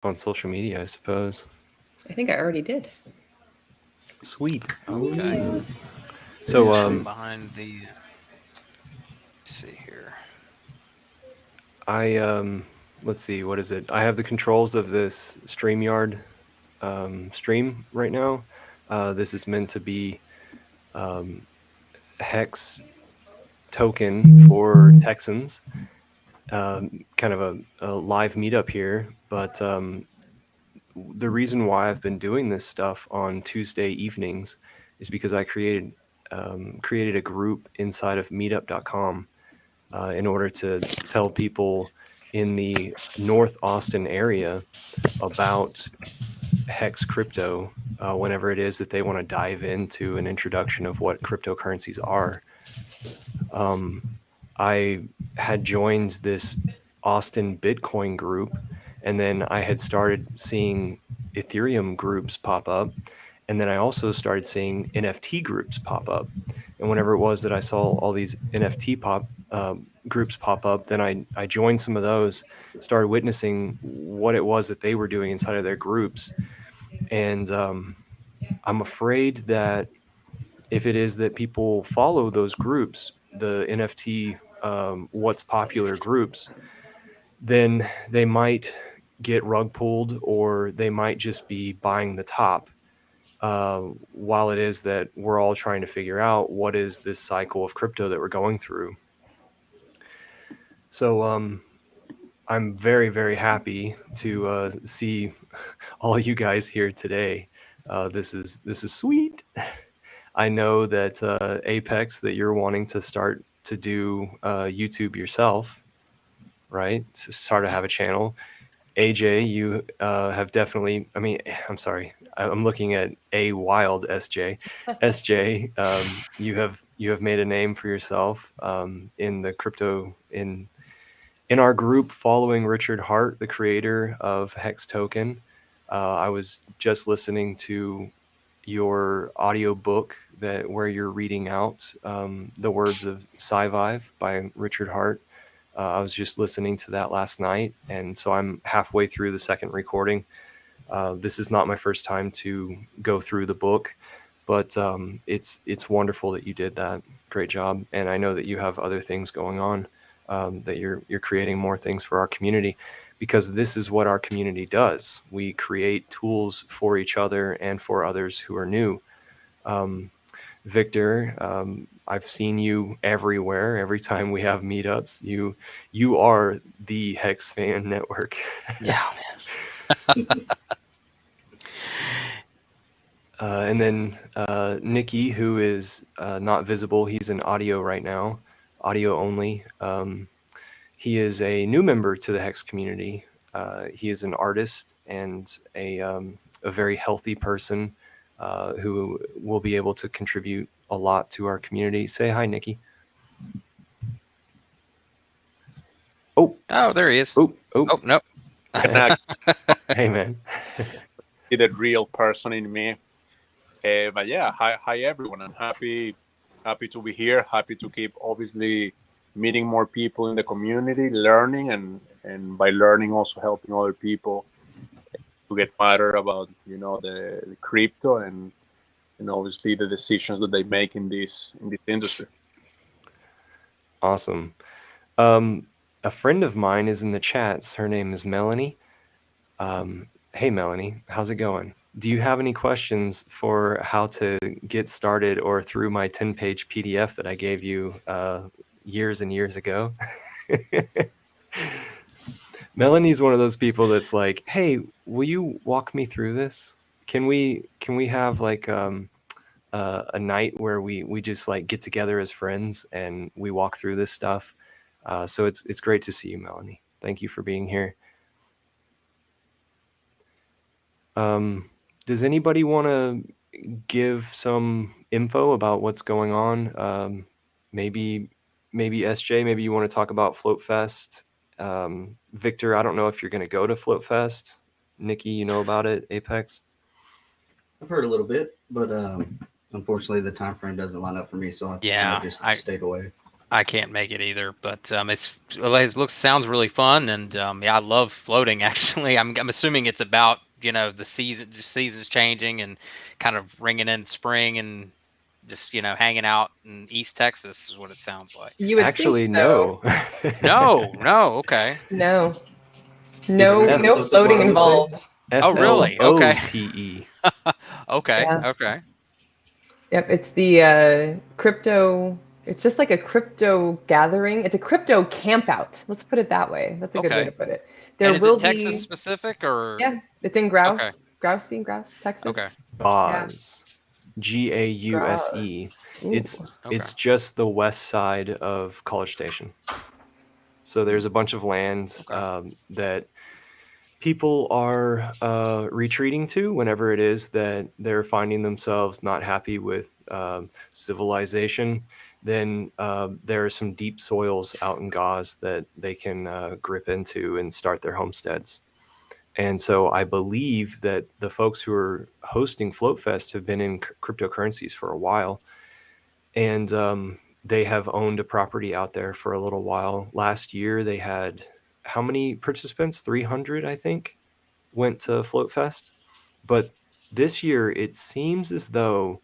on social media, I suppose. I think I already did. Sweet. Okay. So, I'm behind the. Let's see here. let's see, what is it? I have the controls of this StreamYard stream right now. This is meant to be um, Hex token for Texans. Kind of a live meetup here, but the reason why I've been doing this stuff on Tuesday evenings is because I created a group inside of meetup.com in order to tell people in the North Austin area about Hex crypto whenever it is that they want to dive into an introduction of what cryptocurrencies are. I had joined this Austin Bitcoin group, and then I had started seeing Ethereum groups pop up. And then I also started seeing NFT groups pop up. And whenever it was that I saw all these NFT groups pop up, then I joined some of those, started witnessing what it was that they were doing inside of their groups. And I'm afraid that if it is that people follow those groups, the NFT what's popular groups, then they might get rug pulled or they might just be buying the top. While it is that we're all trying to figure out what is this cycle of crypto that we're going through. So I'm very, very happy to see all you guys here today. This is sweet. I know that Apex, that you're wanting to start to do YouTube yourself, right? To start to have a channel. AJ, you have definitely. I mean, I'm sorry. I'm looking at A Wild SJ. SJ, you have made a name for yourself in the crypto in our group following Richard Hart, the creator of Hex Token. I was just listening to your audio book where you're reading out the words of Sci-Vive by Richard Hart. I was just listening to that last night, and so I'm halfway through the second recording. This is not my first time to go through the book, but it's wonderful that you did that. Great job, and I know that you have other things going on. That you're creating more things for our community, because this is what our community does. We create tools for each other and for others who are new. Victor, I've seen you everywhere. Every time we have meetups, you are the Hex Fan Network. Yeah, man. And then Nikki, who is not visible, he's in audio right now, audio only. He is a new member to the Hex community. He is an artist and a very healthy person who will be able to contribute a lot to our community. Say hi, Nikki. Oh, there he is. Oh, nope. Hey, man. The real person in me. But yeah, hi everyone. I'm happy to be here. Happy to keep obviously meeting more people in the community, learning, and by learning also helping other people to get better about the crypto and obviously the decisions that they make in this industry. Awesome. A friend of mine is in the chats. Her name is Melanie. Hey, Melanie, how's it going? Do you have any questions for how to get started or through my 10-page PDF that I gave you years and years ago? Melanie's one of those people that's like, hey, will you walk me through this? Can we have like a night where we just like get together as friends and we walk through this stuff? So it's great to see you, Melanie. Thank you for being here. Does anybody want to give some info about what's going on? Maybe SJ, maybe you want to talk about Float Fest. Victor, I don't know if you're going to go to Float Fest. Nikki, you know about it? Apex? I've heard a little bit, but unfortunately the time frame doesn't line up for me, so I just stayed away. I can't make it either, but sounds really fun, and yeah, I love floating. Actually, I'm assuming it's about the seasons changing and kind of ringing in spring and just hanging out in East Texas is what it sounds like. You would Actually, think so. no. No, okay. No, It's no floating involved. Oh, really? Okay. FLOTE. Okay. Yeah. Okay. Yep, it's the crypto. It's just like a crypto gathering. It's a crypto camp out. Let's put it that way. That's a good way Okay. to put it. And There is will it Texas be. specific or? Yeah, it's in Grouse, Okay. Grouse, Texas. Okay. GAUSE. GAUSE. Ooh. It's just the west side of College Station. So there's a bunch of land that people are retreating to whenever it is that they're finding themselves not happy with civilization. Then there are some deep soils out in Gauze that they can grip into and start their homesteads. And so I believe that the folks who are hosting Float Fest have been in cryptocurrencies for a while. And they have owned a property out there for a little while. Last year, they had how many participants? 300, I think, went to Float Fest. But this year, it seems as though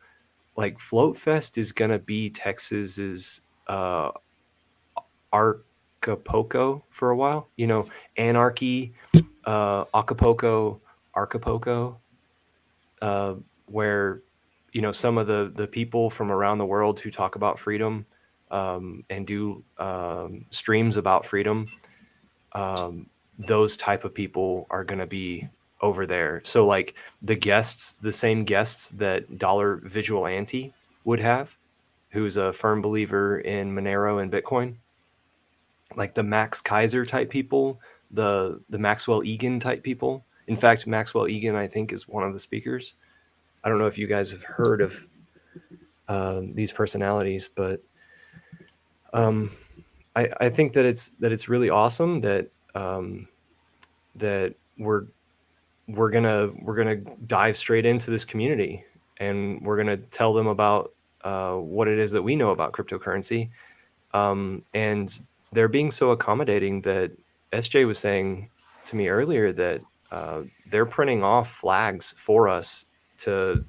like Float Fest is going to be Texas's Acapulco for a while. Anarchy, Acapulco, where some of the people from around the world who talk about freedom and do streams about freedom, those type of people are going to be over there. So like the same guests that Dollar Vigilante would have, who's a firm believer in Monero and Bitcoin, like the Max Kaiser type people, the Maxwell Egan type people. In fact, Maxwell Egan, I think, is one of the speakers. I don't know if you guys have heard of these personalities, but I think that it's really awesome that that we're gonna dive straight into this community, and we're gonna tell them about what it is that we know about cryptocurrency, and they're being so accommodating that SJ was saying to me earlier that they're printing off flags for us to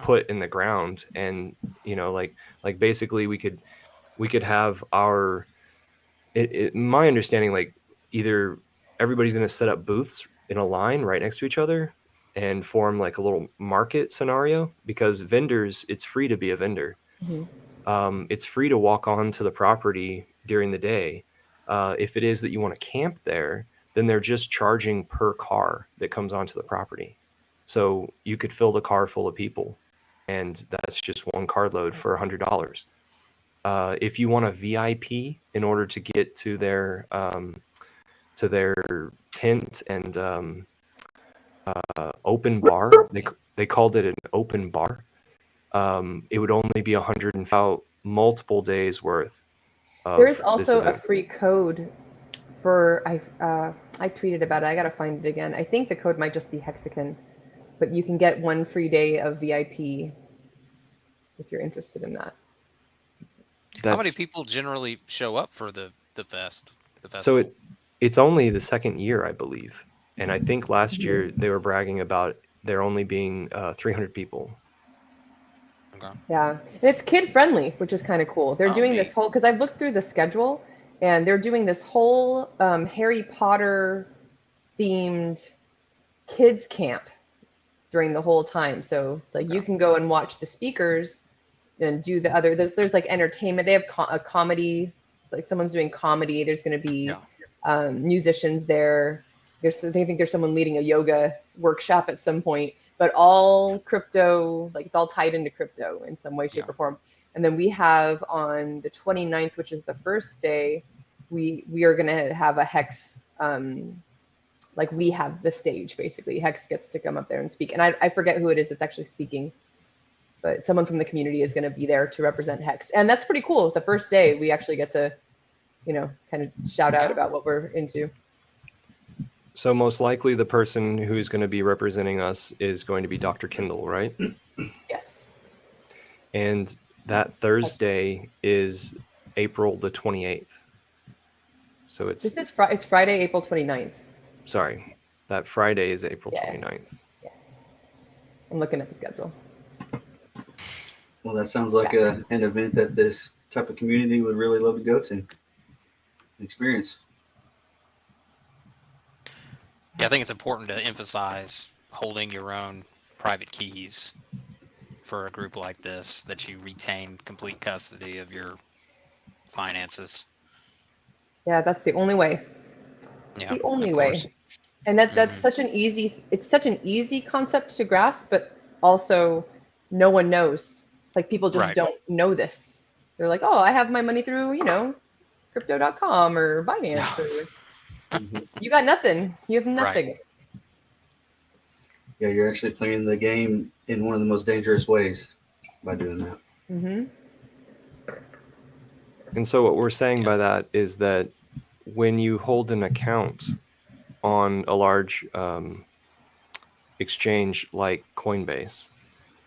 put in the ground, and like basically we could have our my understanding, like either everybody's going to set up booths in a line right next to each other and form like a little market scenario, because vendors, it's free to be a vendor. It's free to walk onto the property during the day. If it is that you want to camp there, then they're just charging per car that comes onto the property. So you could fill the car full of people, and that's just one carload for $100. If you want a VIP in order to get to their tent and open bar, they called it an open bar. It would only be $100 and about multiple days worth. There's also a free code for I tweeted about it. I gotta find it again. I think the code might just be Hexagon, but you can get 1 free day of VIP if you're interested in that. How many people generally show up for the fest? So it's only the second year, I believe, and I think last year they were bragging about there only being 300 people. Okay. Yeah, and it's kid friendly, which is kind of cool. They're doing this whole, because I've looked through the schedule, and they're doing this whole Harry Potter themed kids camp during the whole time. So like you can go and watch the speakers and do the other. There's like entertainment. They have a comedy, like someone's doing comedy. There's going to be musicians there. They think there's someone leading a yoga workshop at some point. But all crypto, like it's all tied into crypto in some way, shape, or form. And then we have on the 29th, which is the first day, we are going to have a Hex, like we have the stage, basically. Hex gets to come up there and speak. And I forget who it is that's actually speaking, but someone from the community is going to be there to represent Hex. And that's pretty cool. The first day, we actually get to, kind of shout out about what we're into. So most likely the person who's going to be representing us is going to be Dr. Kindle, right? Yes. And that Thursday is April the 28th. So it's it's Friday, April 29th. Sorry, that Friday is April Yeah. 29th. Yeah. I'm looking at the schedule. Well, that sounds like an event that this type of community would really love to go to, experience. Yeah, I think it's important to emphasize holding your own private keys for a group like this, that you retain complete custody of your finances. Yeah, that's the only way. Yeah, The only of way. course. And that's such an easy concept to grasp, but also no one knows. Like people just Right. don't know this. They're like, oh, I have my money through, crypto.com or Binance or you got nothing. You have nothing. Right. Yeah, you're actually playing the game in one of the most dangerous ways by doing that. Mm-hmm. And so what we're saying by that is that when you hold an account on a large exchange like Coinbase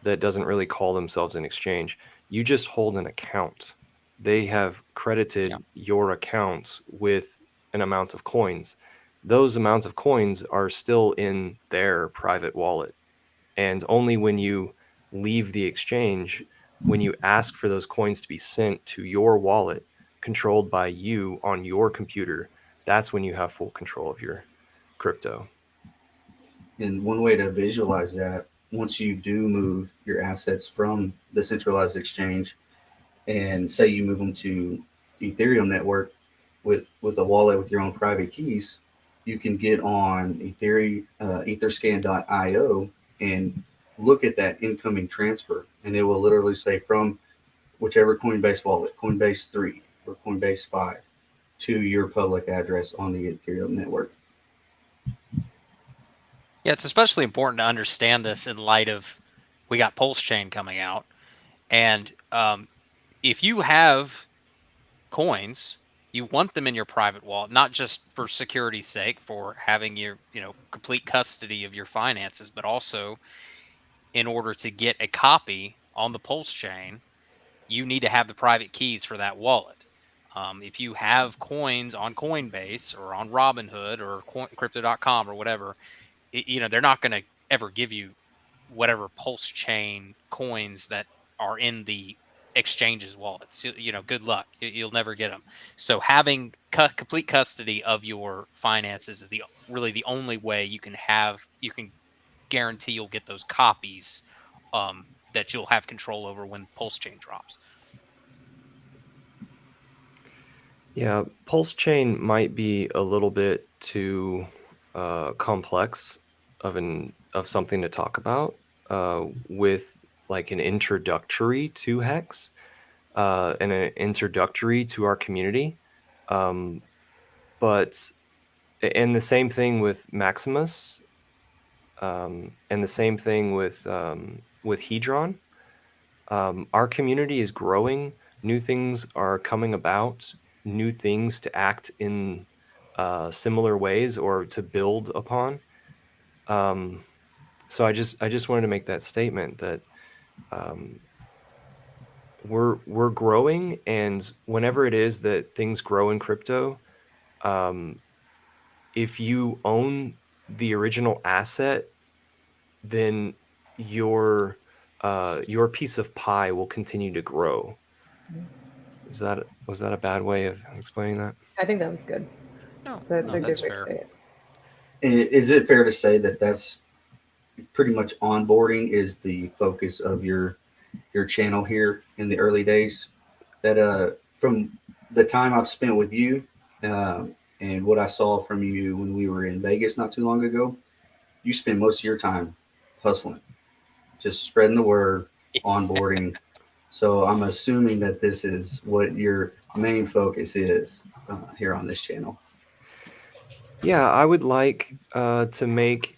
that doesn't really call themselves an exchange, you just hold an account. They have credited your account with an amount of coins. Those amounts of coins are still in their private wallet. And only when you leave the exchange, when you ask for those coins to be sent to your wallet, controlled by you on your computer, that's when you have full control of your crypto. And one way to visualize that, once you do move your assets from the centralized exchange, and say you move them to Ethereum network with a wallet with your own private keys, you can get on etherscan.io and look at that incoming transfer, and it will literally say from whichever Coinbase wallet, Coinbase 3 or Coinbase 5, to your public address on the Ethereum network. Yeah, it's especially important to understand this in light of we got Pulse Chain coming out, and if you have coins, you want them in your private wallet, not just for security's sake, for having your complete custody of your finances, but also in order to get a copy on the Pulse Chain, you need to have the private keys for that wallet. If you have coins on Coinbase or on Robinhood or Crypto.com or whatever, they're not going to ever give you whatever Pulse Chain coins that are in the exchange's wallets. Good luck. You'll never get them. So having complete custody of your finances is really the only way you can guarantee you'll get those copies that you'll have control over when Pulse Chain drops. Yeah, Pulse Chain might be a little bit too complex of something to talk about with like an introductory to Hex and an introductory to our community. But and the same thing with Maximus, and the same thing with Hedron. Our community is growing. New things are coming about. New things to act in similar ways or to build upon. So I just wanted to make that statement that we're growing, and whenever it is that things grow in crypto, if you own the original asset, then your piece of pie will continue to grow. Was that a bad way of explaining that? I think that was good. No, that's a good way fair. to say it. Is it fair to say that that's pretty much onboarding is the focus of your channel here in the early days? That from the time I've spent with you and what I saw from you when we were in Vegas not too long ago, you spend most of your time hustling, just spreading the word, onboarding. So I'm assuming that this is what your main focus is here on this channel. Yeah, I would like to make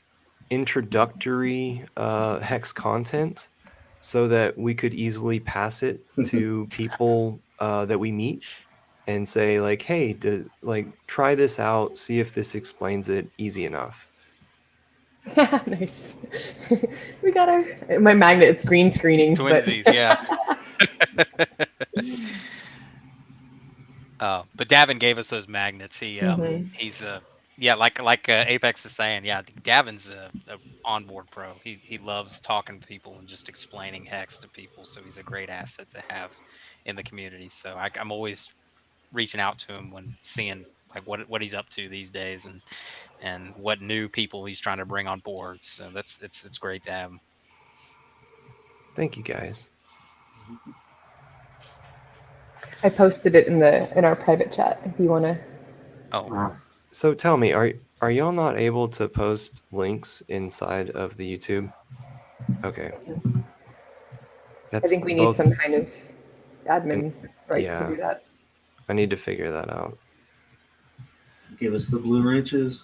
introductory Hex content so that we could easily pass it to people that we meet and say like, hey, try this out, see if this explains it easy enough. Nice. We got my magnet. It's green screening. Twinsies, yeah. But Davin gave us those magnets. He's yeah, like Apex is saying, yeah, Davin's a onboard pro. He loves talking to people and just explaining Hex to people. So he's a great asset to have in the community. So I'm always reaching out to him when seeing like what he's up to these days and what new people he's trying to bring on board. So it's great to have him. Thank you guys. I posted it in our private chat if you want to. Oh, So tell me, are y'all not able to post links inside of the YouTube? Okay. I think we need some kind of admin right yeah, to do that. I need to figure that out. Give us the blue wrenches.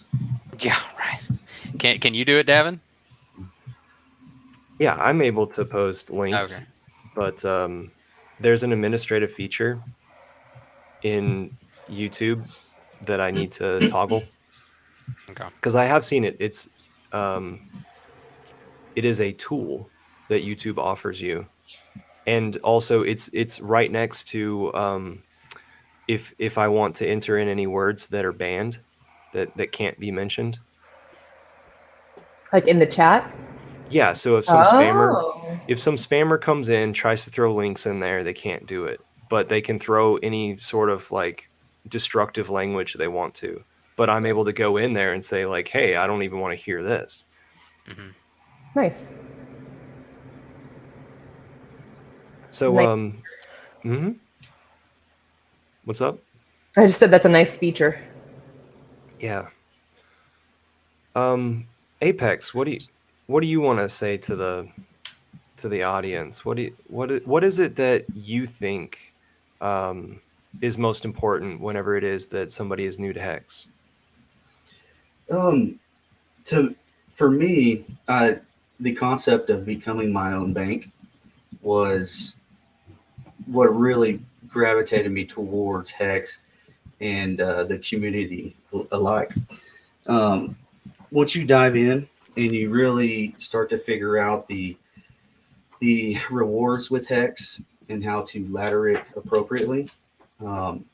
yeah, right. Can you do it, Davin? Yeah, I'm able to post links, Okay. but there's an administrative feature in YouTube that I need to toggle. Okay. Because I have seen it. It is a tool that YouTube offers you, and also it's right next to if I want to enter in any words that are banned, that can't be mentioned. Like in the chat? Yeah, so if some spammer comes in, tries to throw links in there, they can't do it. But they can throw any sort of like destructive language they want to. But I'm able to go in there and say like, hey, I don't even want to hear this. Mm-hmm. Nice. So nice. What's up? I just said that's a nice feature. Yeah. Apex, what do you want to say to the audience? What is it that you think is most important whenever it is that somebody is new to Hex? For me, the concept of becoming my own bank was what really gravitated me towards Hex and the community alike. Once you dive in and you really start to figure out the rewards with Hex and how to ladder it appropriately, and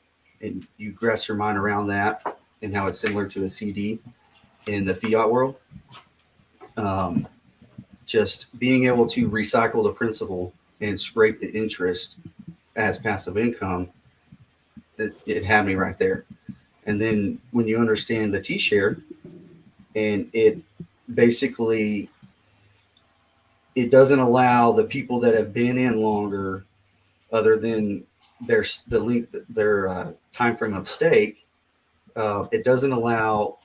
you grasp your mind around that and how it's similar to a CD in the fiat world, just being able to recycle the principal and scrape the interest as passive income, it had me right there. And then when you understand the T-share, and it basically, it doesn't allow the people that have been in longer, other than their time frame of stake, it doesn't allow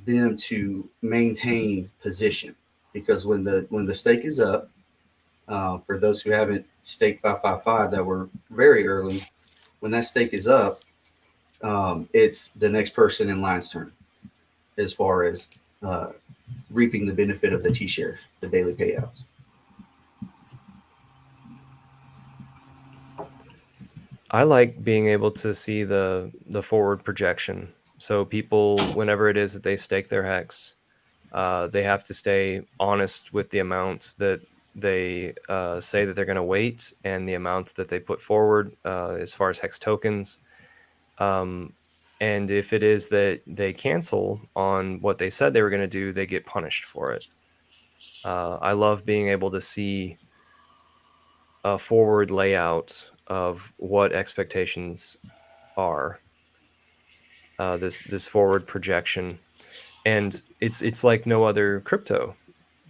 them to maintain position, because when the stake is up, for those who haven't staked 555 that were very early, when that stake is up, it's the next person in line's turn as far as reaping the benefit of the T-shares, the daily payouts. I like being able to see the forward projection. So people, whenever it is that they stake their Hex, they have to stay honest with the amounts that they say that they're going to wait and the amount that they put forward as far as Hex tokens. And if it is that they cancel on what they said they were going to do, they get punished for it. I love being able to see a forward layout of what expectations are. This forward projection, and it's like no other crypto,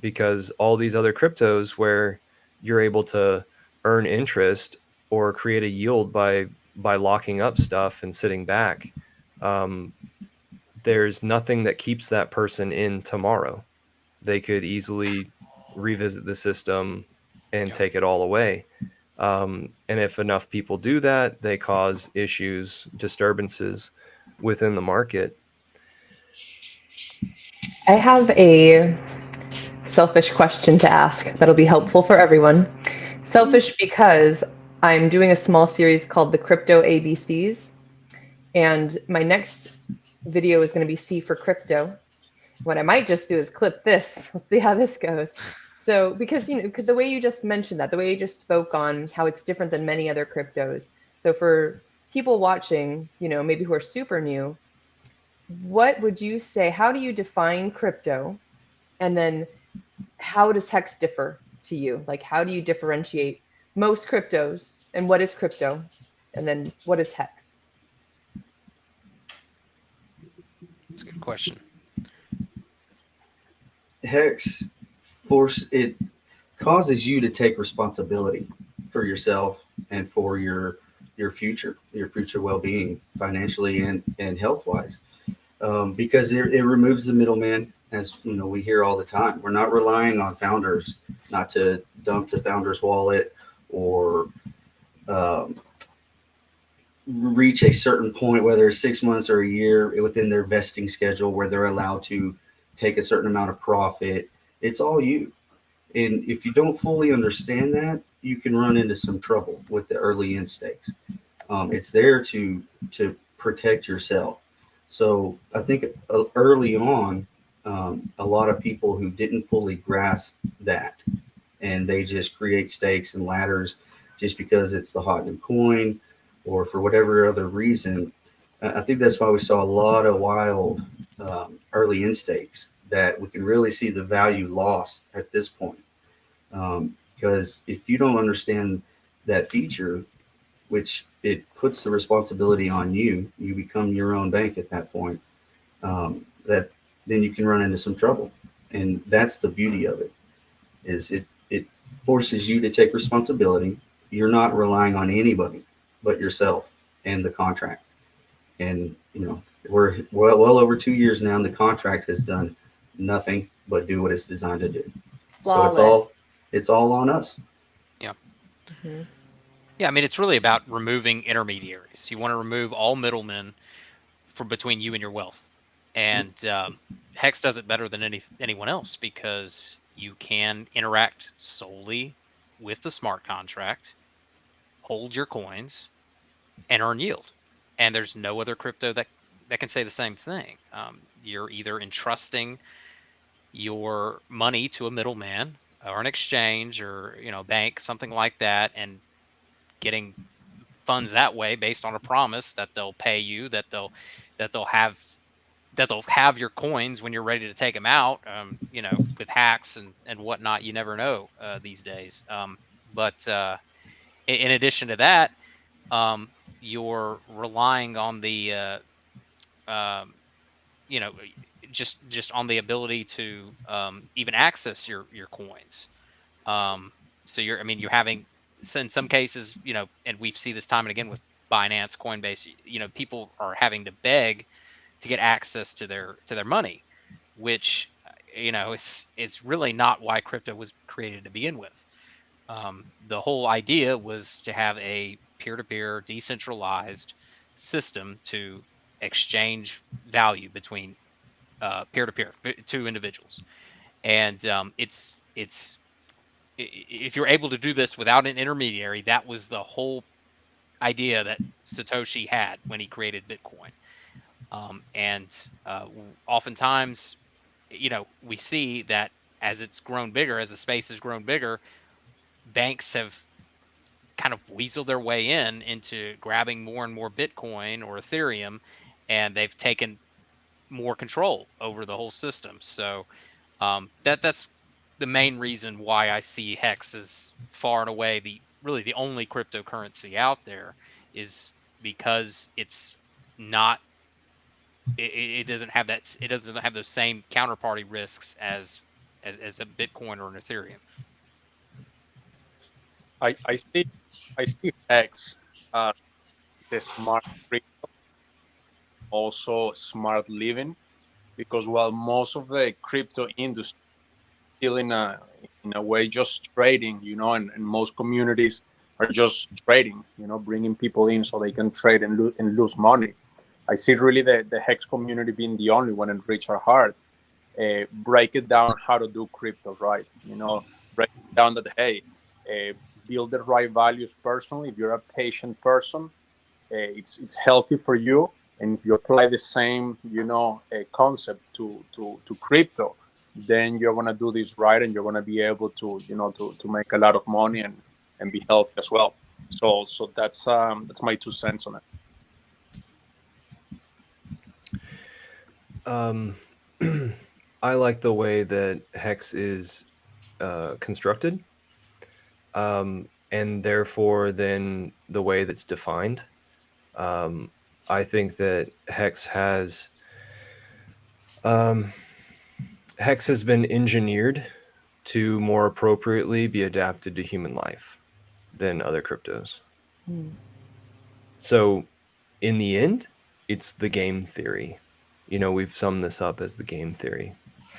because all these other cryptos where you're able to earn interest or create a yield by locking up stuff and sitting back, there's nothing that keeps that person in tomorrow. They could easily revisit the system and take it all away. And if enough people do that, they cause issues, disturbances within the market. I have a selfish question to ask that'll be helpful for everyone. Selfish because I'm doing a small series called the Crypto ABCs, and my next video is going to be C for crypto. What I might just do is clip this. Let's see how this goes. So, because, you know, the way you just mentioned that, the way you just spoke on how it's different than many other cryptos. So for people watching, maybe who are super new, what would you say, how do you define crypto? And then how does Hex differ to you? Like, how do you differentiate most cryptos, and what is crypto? And then what is Hex? That's a good question. Hex it causes you to take responsibility for yourself and for your future well-being, financially and health-wise, because it removes the middleman. As you know, we hear all the time, we're not relying on founders not to dump the founder's wallet or reach a certain point, whether it's 6 months or a year within their vesting schedule, where they're allowed to take a certain amount of profit. It's all you. And if you don't fully understand that, you can run into some trouble with the early end stakes. It's there to protect yourself. So I think early on, a lot of people who didn't fully grasp that, and they just create stakes and ladders just because it's the hot new coin or for whatever other reason. I think that's why we saw a lot of wild early in stakes, that we can really see the value lost at this point. Because if you don't understand that feature, which it puts the responsibility on you, you become your own bank at that point, that then you can run into some trouble. And that's the beauty of it, is it forces you to take responsibility. You're not relying on anybody but yourself and the contract. And, we're well over 2 years now, and the contract has done nothing but do what it's designed to do. Flawless. So it's all on us. Yeah. Mm-hmm. Yeah, I mean, it's really about removing intermediaries. You want to remove all middlemen from between you and your wealth. And Hex does it better than anyone else, because you can interact solely with the smart contract, hold your coins, and earn yield. And there's no other crypto that can say the same thing. You're either entrusting your money to a middleman or an exchange or bank, something like that, and getting funds that way based on a promise that they'll pay you, that they'll have your coins when you're ready to take them out. With hacks and whatnot, you never know these days. But in addition to that, you're relying on the just on the ability to even access your coins. So you're having, in some cases, and we've seen this time and again with Binance, Coinbase, people are having to beg to get access to their money, which it's really not why crypto was created to begin with. The whole idea was to have a peer-to-peer decentralized system to exchange value between peer-to-peer, two individuals. And if you're able to do this without an intermediary, that was the whole idea that Satoshi had when he created Bitcoin. Oftentimes, we see that as it's grown bigger, as the space has grown bigger, banks have kind of weaseled their way into grabbing more and more Bitcoin or Ethereum, and they've taken more control over the whole system. So that's the main reason why I see Hex as far and away the only cryptocurrency out there, is because it's not, it doesn't have those same counterparty risks as a Bitcoin or an Ethereum. I see Hex the smart crypto, also smart living, because while most of the crypto industry still in a way just trading, and most communities are just trading, bringing people in so they can trade and lose money. I see really the Hex community being the only one, and Richard Hart break it down how to do crypto right. Break it down that, hey, build the right values personally. If you're a patient person, it's healthy for you. And if you apply the same, concept to crypto, then you're gonna do this right, and you're gonna be able to, to make a lot of money and be healthy as well. So that's my 2 cents on it. I like the way that Hex is constructed, and therefore then the way that's defined. I think that um, Hex has been engineered to more appropriately be adapted to human life than other cryptos. So in the end, it's the game theory. We've summed this up as the game theory.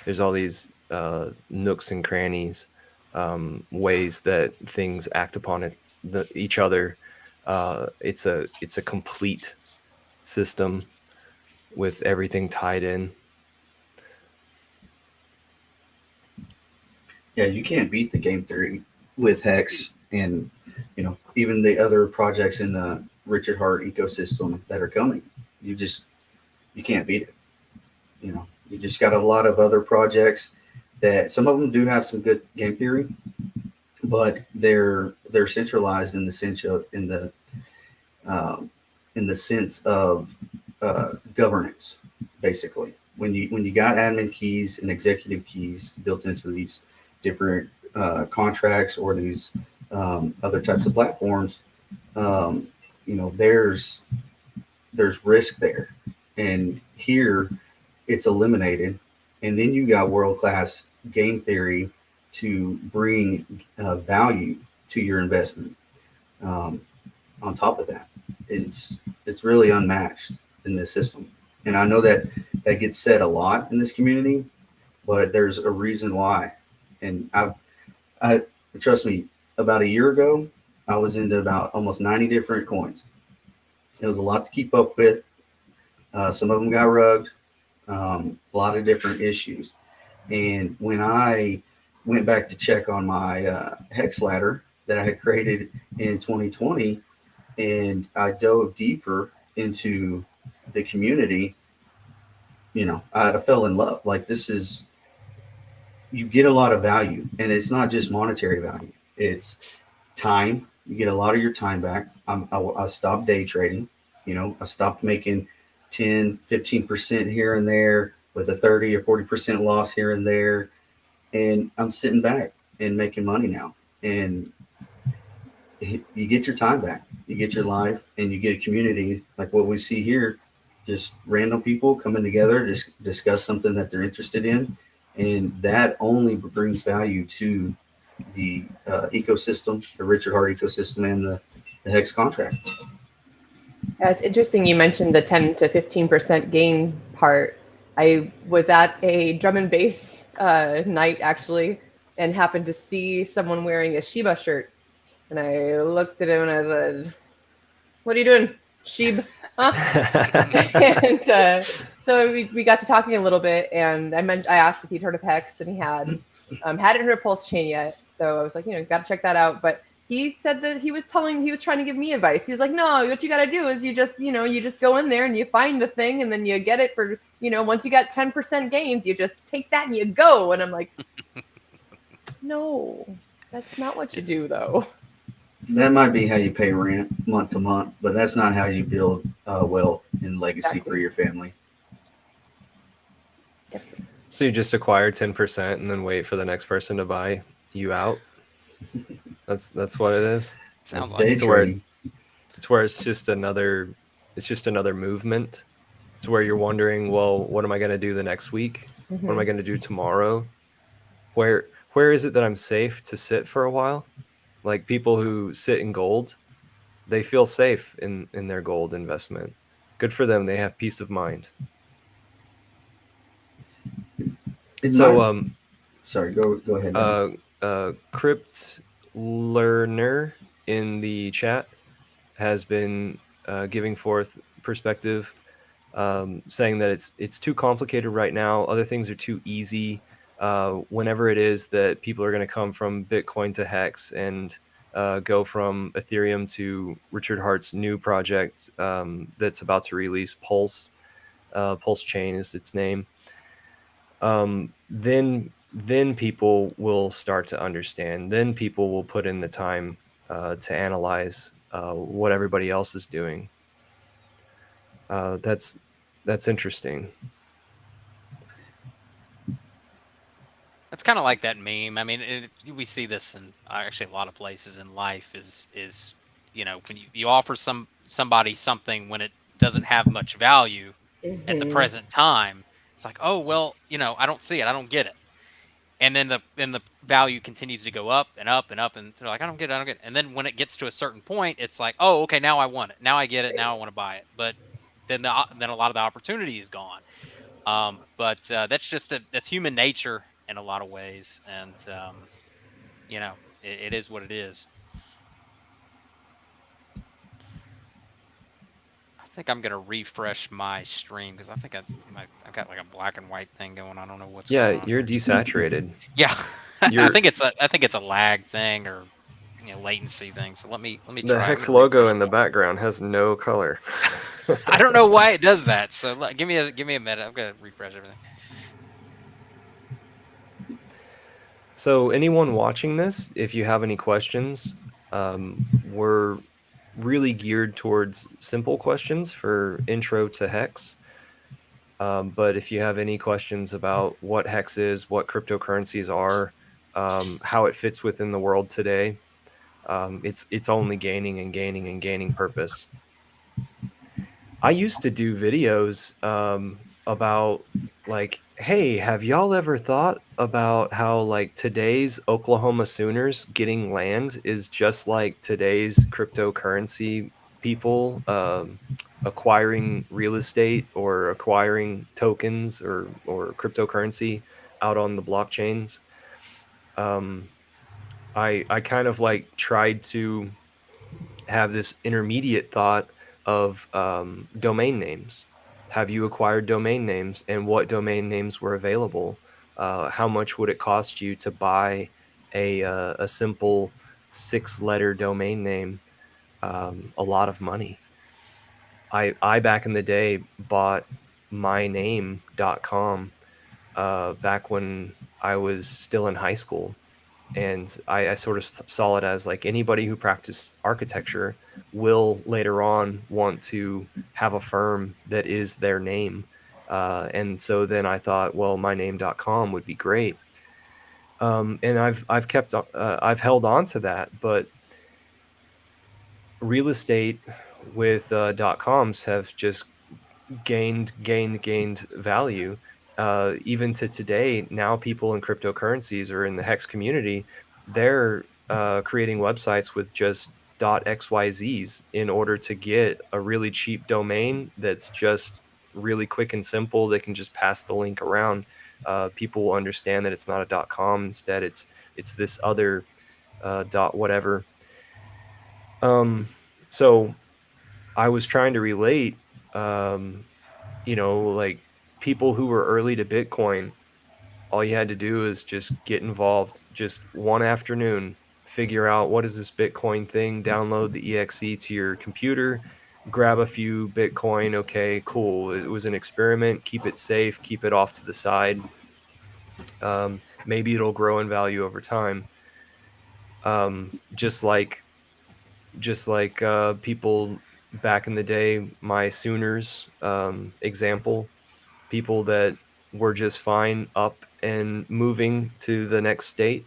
There's all these nooks and crannies, ways that things act upon each other. It's a complete system with everything tied in. Yeah, you can't beat the game theory with Hex and even the other projects in the Richard Hart ecosystem that are coming. You can't beat it. You just got a lot of other projects that some of them do have some good game theory, but they're centralized in the sense of governance. Basically, when you got admin keys and executive keys built into these different contracts or these other types of platforms, there's risk there, and here it's eliminated, and then you got world-class game theory to bring value to your investment. On top of that, it's really unmatched in this system, and I know that gets said a lot in this community, but there's a reason why. And I trust me, about a year ago, I was into about almost 90 different coins. It was a lot to keep up with. Some of them got rugged, a lot of different issues. And when I went back to check on my Hex ladder that I had created in 2020, and I dove deeper into the community, I fell in love. Like, you get a lot of value, and it's not just monetary value. It's time. You get a lot of your time back. I stopped day trading. I stopped making 10, 15% here and there with a 30 or 40% loss here and there. And I'm sitting back and making money now. And you get your time back, you get your life, and you get a community like what we see here, just random people coming together, just discuss something that they're interested in. And that only brings value to the ecosystem, the Richard Hart ecosystem, and the Hex contract. Yeah, it's interesting you mentioned the 10 to 15% gain part. I was at a drum and bass night, actually, and happened to see someone wearing a Shiba shirt. And I looked at him and I said, "What are you doing, Sheeb?" Huh? And so we got to talking a little bit, and I asked if he'd heard of Hex, and he hadn't heard of Pulse Chain yet. So I was like, got to check that out. But he said that he was trying to give me advice. He was like, "No, what you got to do is you just go in there and you find the thing, and then you get it for, once you got 10% gains, you just take that and you go." And I'm like, no, that's not what you do, though. That might be how you pay rent month to month, but that's not how you build wealth and legacy for your family. So you just acquire 10% and then wait for the next person to buy you out. That's what it is. Sounds like it's where it's just another movement. It's where you're wondering, well, what am I going to do the next week? Mm-hmm. What am I going to do tomorrow? Where is it that I'm safe to sit for a while? Like, people who sit in gold, they feel safe in their gold investment. Good for them. They have peace of mind. Sorry, go ahead. Crypt Learner in the chat has been giving forth perspective, saying that it's too complicated right now. Other things are too easy. Whenever it is that people are going to come from Bitcoin to Hex and go from Ethereum to Richard Hart's new project that's about to release, Pulse Chain is its name, then people will start to understand. Then people will put in the time to analyze what everybody else is doing. That's interesting. It's kind of like that meme. I mean, we see this in actually a lot of places in life. Is when you offer somebody something when it doesn't have much value at the present time, it's like, oh well, I don't see it, I don't get it, and then the value continues to go up and up and up, and they're like, I don't get it, I don't get it, and then when it gets to a certain point, it's like, oh okay, now I want it, now I get it, now I want to buy it, but then a lot of the opportunity is gone. But that's human nature in a lot of ways, and it is what it is. I think I'm gonna refresh my stream because I think I've got like a black and white thing going. I don't know what's going on. You're desaturated. Yeah, I think it's a lag thing or latency thing. So let me The try. Hex logo in the background has no color. I don't know why it does that. So give me a minute. I'm gonna refresh everything. So anyone watching this, if you have any questions, we're really geared towards simple questions for intro to Hex. But if you have any questions about what Hex is, what cryptocurrencies are, how it fits within the world today, it's only gaining and gaining and gaining purpose. I used to do videos about like, hey, have y'all ever thought about how like today's Oklahoma Sooners getting land is just like today's cryptocurrency people acquiring real estate or acquiring tokens or cryptocurrency out on the blockchains? I kind of like tried to have this intermediate thought of domain names. Have you acquired domain names, and what domain names were available? How much would it cost you to buy a simple 6-letter domain name? A lot of money. I back in the day bought myname.com back when I was still in high school. And I sort of saw it as like anybody who practiced architecture will later on want to have a firm that is their name. And so then I thought, well, myname.com would be great. And I've held on to that, but real estate with .coms have just gained value. Even to today, now people in cryptocurrencies or in the Hex community, they're creating websites with just .xyzs in order to get a really cheap domain that's just really quick and simple. They can just pass the link around. People will understand that it's not a .com. Instead, it's this other .whatever. So I was trying to relate, like people who were early to Bitcoin, all you had to do is just get involved just one afternoon, figure out what is this Bitcoin thing, download the EXE to your computer, grab a few Bitcoin. Okay, cool. It was an experiment. Keep it safe, keep it off to the side. Maybe it'll grow in value over time. Just like people back in the day, my Sooners example, people that were just fine up and moving to the next state,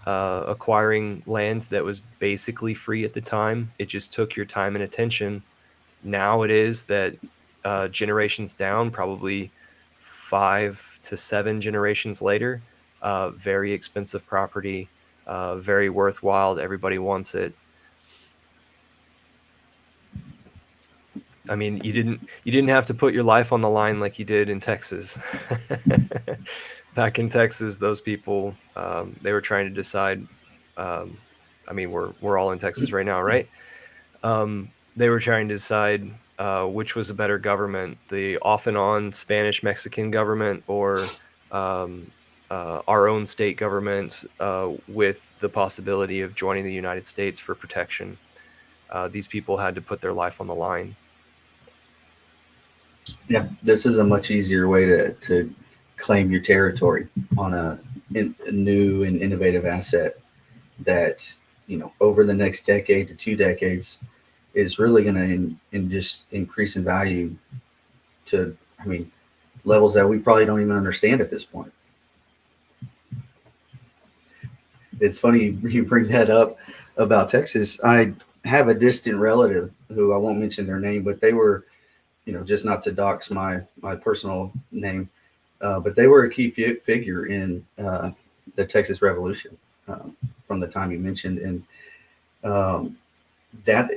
acquiring land that was basically free at the time. It just took your time and attention. Now it is that generations down, probably 5 to 7 generations later, very expensive property, very worthwhile. Everybody wants it. I mean, you didn't have to put your life on the line like you did in Texas. Back in Texas, those people, they were trying to decide. I mean, we're all in Texas right now, right? They were trying to decide which was a better government, the off and on Spanish Mexican government, or our own state government with the possibility of joining the United States for protection. These people had to put their life on the line. Yeah, this is a much easier way to claim your territory on a new and innovative asset that, over the next decade to 2 decades is really going to just increase in value to, levels that we probably don't even understand at this point. it's funny you bring that up about Texas. I have a distant relative who I won't mention their name, but they were, just not to dox my personal name, but they were a key figure in the Texas Revolution from the time you mentioned. And that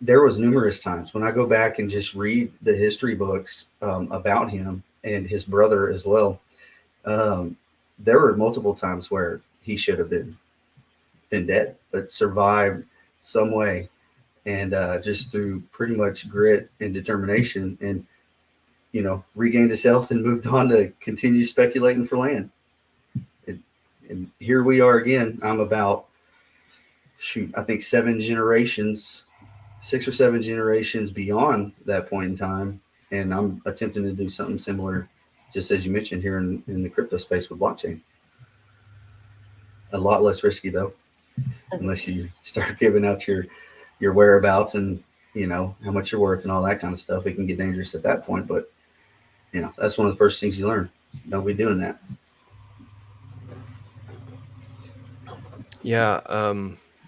there was numerous times when I go back and just read the history books about him and his brother as well. There were multiple times where he should have been dead, but survived some way, and just through pretty much grit and determination, and regained his health and moved on to continue speculating for land. And here we are again. I'm about, I think 6 or 7 generations beyond that point in time, and I'm attempting to do something similar, just as you mentioned, here in the crypto space with blockchain. A lot less risky though, unless you start giving out your whereabouts and how much you're worth and all that kind of stuff. It can get dangerous at that point, but that's one of the first things you learn. Don't be doing that. Yeah,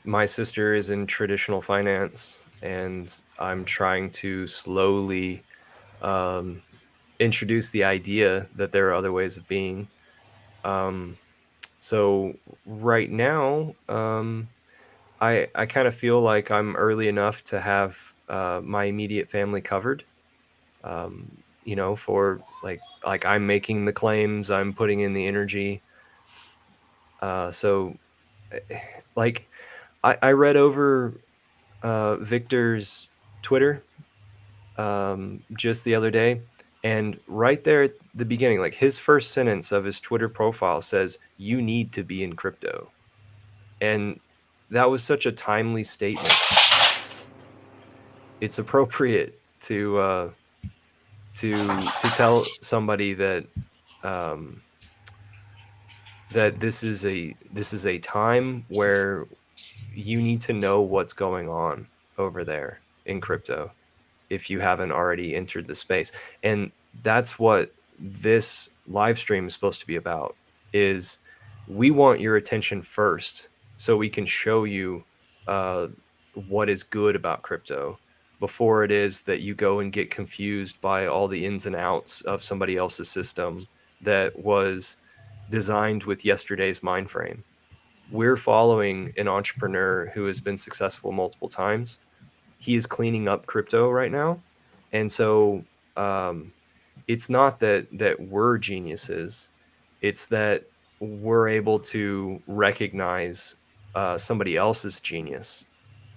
my sister is in traditional finance, and I'm trying to slowly introduce the idea that there are other ways of being. So right now, I kind of feel like I'm early enough to have my immediate family covered. For like I'm making the claims, I'm putting in the energy. So like I read over Victor's Twitter just the other day, and right there at the beginning, like his first sentence of his Twitter profile says, "You need to be in crypto." And that was such a timely statement. It's appropriate to tell somebody that that this is a time where you need to know what's going on over there in crypto if you haven't already entered the space. And that's what this live stream is supposed to be about, is we want your attention first so we can show you what is good about crypto before it is that you go and get confused by all the ins and outs of somebody else's system that was designed with yesterday's mind frame. We're following an entrepreneur who has been successful multiple times. He is cleaning up crypto right now. And so it's not that we're geniuses. It's that we're able to recognize somebody else's genius,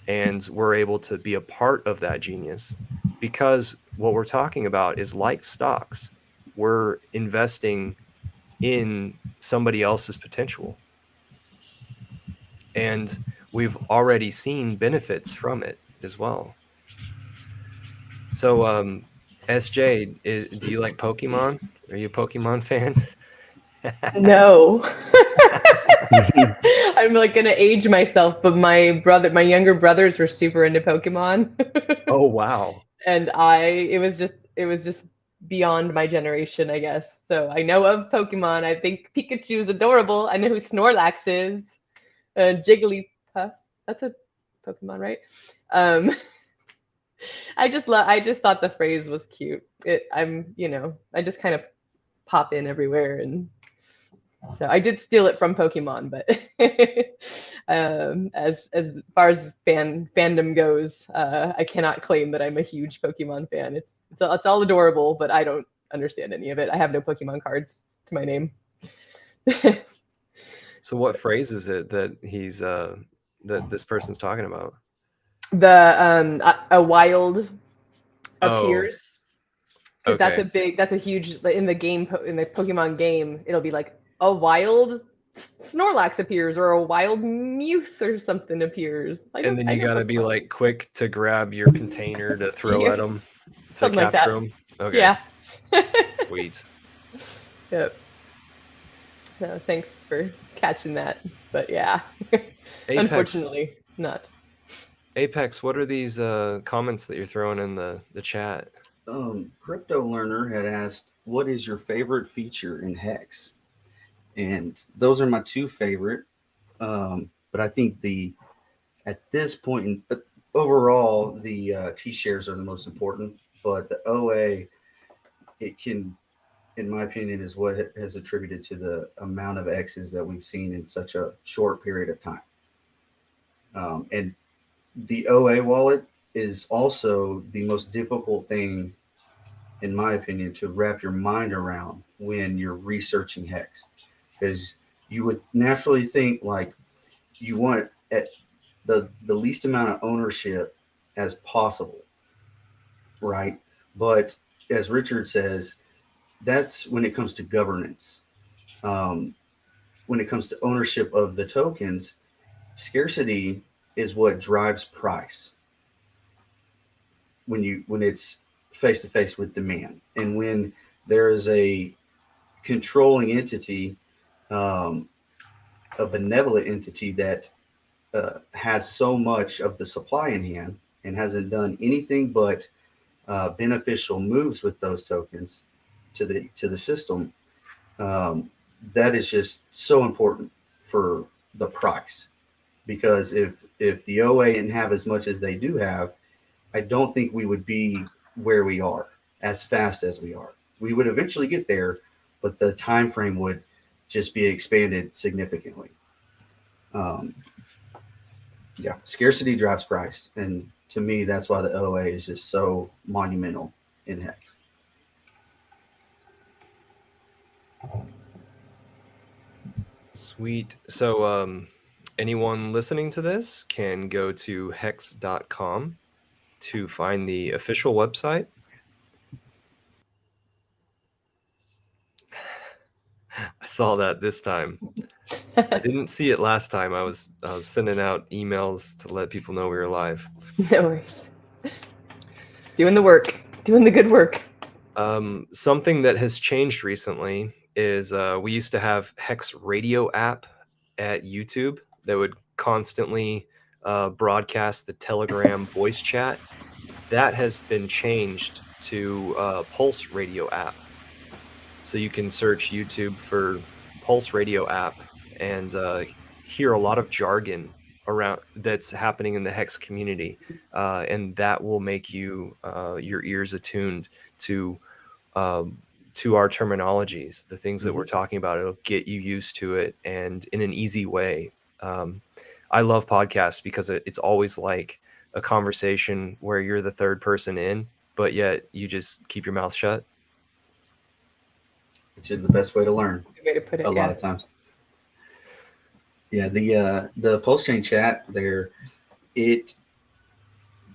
and we're able to be a part of that genius, because what we're talking about is like stocks. We're investing in somebody else's potential, and we've already seen benefits from it as well. So SJ, do you like Pokemon? Are you a Pokemon fan? No. I'm like gonna age myself, but my younger brothers were super into Pokemon. Oh wow. And it was just beyond my generation, I guess. So I know of Pokemon. I think Pikachu is adorable. I know who Snorlax is. Jigglypuff. That's a Pokemon, right? I just thought the phrase was cute. I just kind of pop in everywhere, and so I did steal it from Pokemon, but as far as fandom goes, I cannot claim that I'm a huge Pokemon fan. It's all adorable, but I don't understand any of it. I have no Pokemon cards to my name. So what phrase is it that he's that this person's talking about? A wild appears. Because Okay. that's a huge, in the Pokemon game, it'll be like a wild Snorlax appears, or a wild Mewth or something appears. And then you gotta be like quick to grab your container to throw at them to something like capture that. them. Okay. Yeah. Sweet. Yep. So thanks for catching that. But yeah, unfortunately not. Apex, what are these comments that you're throwing in the chat? Crypto Learner had asked, what is your favorite feature in Hex? And those are my two favorite. But I think at this point, overall, the T-shares are the most important. But the OA, it can, in my opinion, is what has attributed to the amount of X's that we've seen in such a short period of time. And the OA wallet is also the most difficult thing, in my opinion, to wrap your mind around when you're researching Hex, because you would naturally think like you want at the least amount of ownership as possible, right? But as Richard says, that's when it comes to governance. When it comes to ownership of the tokens, scarcity is what drives price. When it's face to face with demand, and when there is a controlling entity, a benevolent entity that has so much of the supply in hand and hasn't done anything but beneficial moves with those tokens to the system, that is just so important for the price. Because if the OA didn't have as much as they do have, I don't think we would be where we are as fast as we are. We would eventually get there, but the time frame would just be expanded significantly. Yeah, scarcity drives price, and to me, that's why the OA is just so monumental in Hex. Sweet. So, anyone listening to this can go to hex.com to find the official website. I saw that this time. I didn't see it last time. I was sending out emails to let people know we were live. No worries. Doing the work, doing the good work. Something that has changed recently is we used to have Hex Radio app at YouTube that would constantly broadcast the Telegram voice chat. That has been changed to Pulse Radio app. So you can search YouTube for Pulse Radio app and hear a lot of jargon around that's happening in the Hex community, and that will make you your ears attuned to our terminologies, the things that we're talking about. It'll get you used to it, and in an easy way. I love podcasts because it's always like a conversation where you're the third person in, but yet you just keep your mouth shut. Which is the best way to learn. Good way to put it. A lot of times. Yeah, the Pulse Chain chat there, it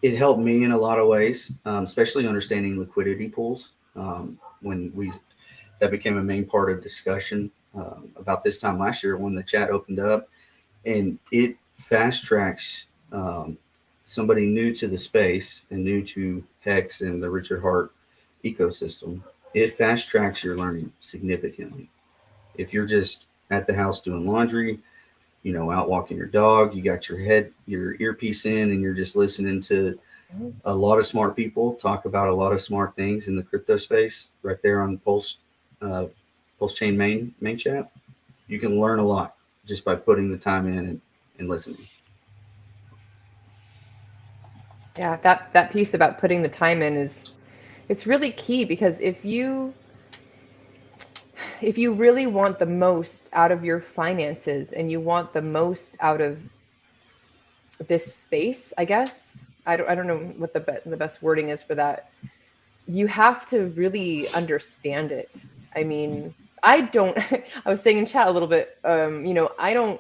helped me in a lot of ways, especially understanding liquidity pools. When that became a main part of discussion about this time last year when the chat opened up, and it fast tracks somebody new to the space and new to Hex and the Richard Hart ecosystem. It fast tracks your learning significantly. If you're just at the house doing laundry, out walking your dog, you got your earpiece in, and you're just listening to a lot of smart people talk about a lot of smart things in the crypto space right there on Pulse Chain main chat, you can learn a lot just by putting the time in and listening. Yeah, that piece about putting the time in it's really key, because if you really want the most out of your finances and you want the most out of this space, I guess, I don't know what the best wording is for that. You have to really understand it. I mean, I was saying in chat a little bit, I don't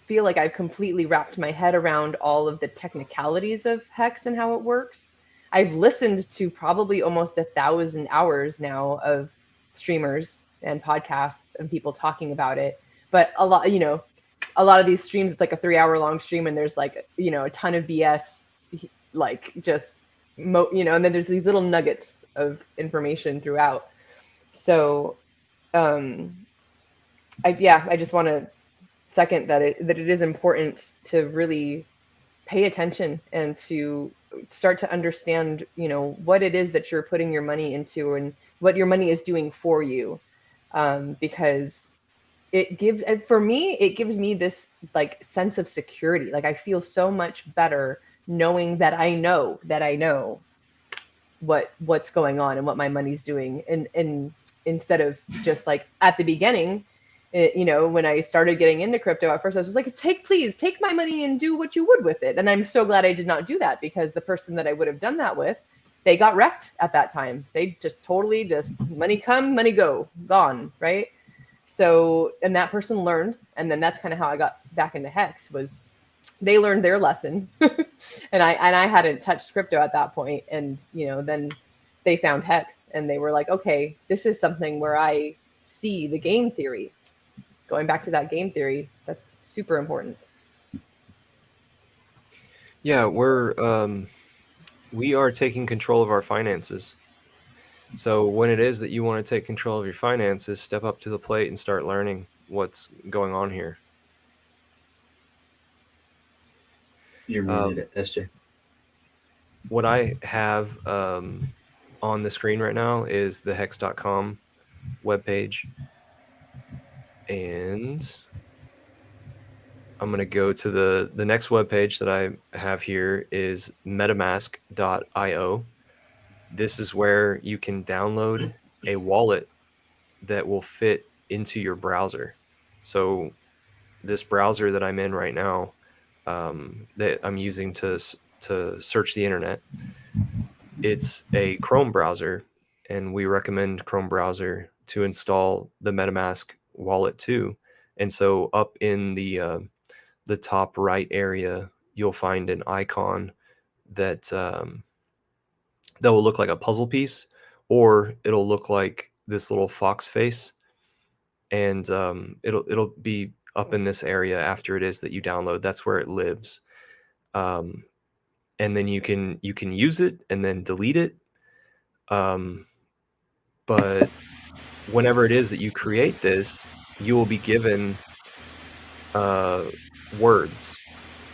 feel like I've completely wrapped my head around all of the technicalities of Hex and how it works. I've listened to probably almost 1,000 hours now of streamers and podcasts and people talking about it. But a lot of these streams, it's like a 3-hour long stream, and there's like, a ton of BS, like just, and then there's these little nuggets of information throughout. So, I just want to second that it is important to really pay attention and to start to understand, what it is that you're putting your money into and what your money is doing for you. Because it gives, and for me, it gives me this like sense of security. Like I feel so much better knowing that I know what's going on and what my money's doing. And instead of just like at the beginning, when I started getting into crypto, at first I was just like, please take my money and do what you would with it. And I'm so glad I did not do that, because the person that I would have done that with, they got wrecked at that time. They just totally just money come, money go, gone, right? So, and that person learned, and then that's kind of how I got back into Hex, was they learned their lesson. and I hadn't touched crypto at that point. And, then they found Hex and they were like, okay, this is something where I see the game theory. Going back to that game theory, that's super important. Yeah, we are taking control of our finances. So when it is that you want to take control of your finances, step up to the plate and start learning what's going on here. You're muted, SJ. What I have on the screen right now is the hex.com webpage. And I'm going to go to the next webpage that I have here is metamask.io. This is where you can download a wallet that will fit into your browser. So this browser that I'm in right now, that I'm using to search the internet, it's a Chrome browser, and we recommend Chrome browser to install the Metamask Wallet too. And so up in the top right area, you'll find an icon that that will look like a puzzle piece, or it'll look like this little fox face, and it'll be up in this area after it is that you download. That's where it lives, and then you can use it and then delete it. But whenever it is that you create this, you will be given words,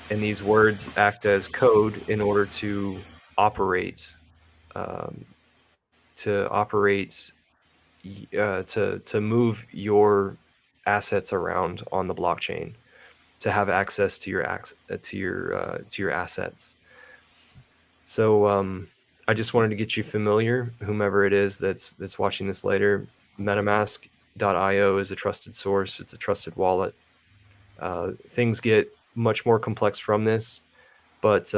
and these words act as code in order to operate to move your assets around on the blockchain, to have access to your assets. So I just wanted to get you familiar, whomever it is that's watching this later. Metamask.io is a trusted source. It's a trusted wallet. Things get much more complex from this, but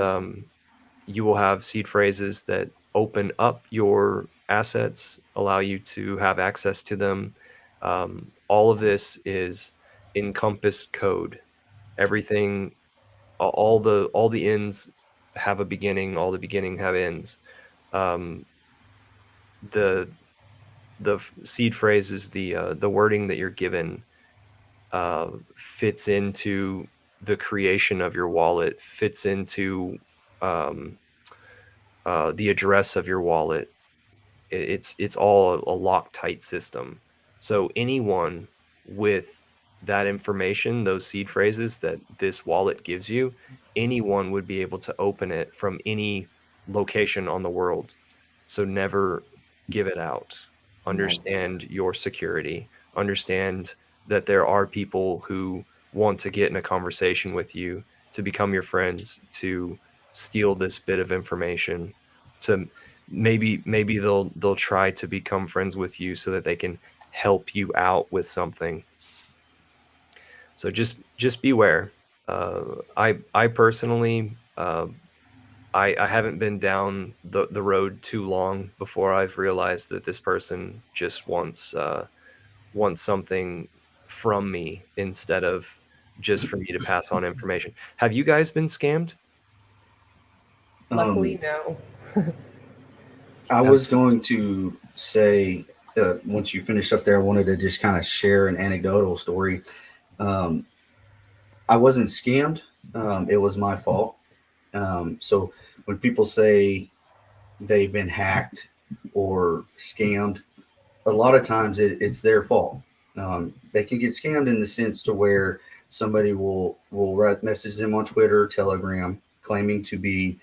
you will have seed phrases that open up your assets, allow you to have access to them. All of this is encompassed code. Everything, all the ends have a beginning. All the beginning have ends. The seed phrases, the wording that you're given, fits into the creation of your wallet, fits into the address of your wallet. It's all a Loctite system. So anyone with that information, those seed phrases that this wallet gives you, anyone would be able to open it from any location on the world. So never give it out. Understand your security. Understand that there are people who want to get in a conversation with you, to become your friends, to steal this bit of information, to maybe they'll try to become friends with you so that they can help you out with something. So just beware. I personally, I haven't been down the road too long before I've realized that this person just wants something from me instead of just for me to pass on information. Have you guys been scammed? Luckily, no. I was going to say, once you finished up there, I wanted to just kind of share an anecdotal story. I wasn't scammed. It was my fault. So when people say they've been hacked or scammed, a lot of times it's their fault. They can get scammed in the sense to where somebody will message them on Twitter, Telegram, claiming to be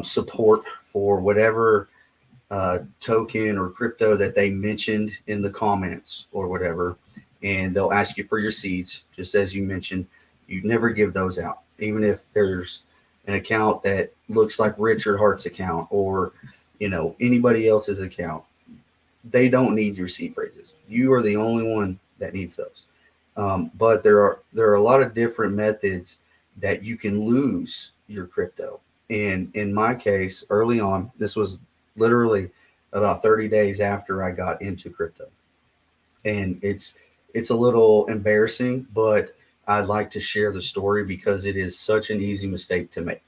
support for whatever token or crypto that they mentioned in the comments or whatever. and they'll ask you for your seeds. Just as you mentioned, you never give those out, even if there's an account that looks like Richard Hart's account or anybody else's account. They don't need your seed phrases. You are the only one that needs those. But there are a lot of different methods that you can lose your crypto. And in my case, early on, this was literally about 30 days after I got into crypto. And it's a little embarrassing, but I'd like to share the story because it is such an easy mistake to make.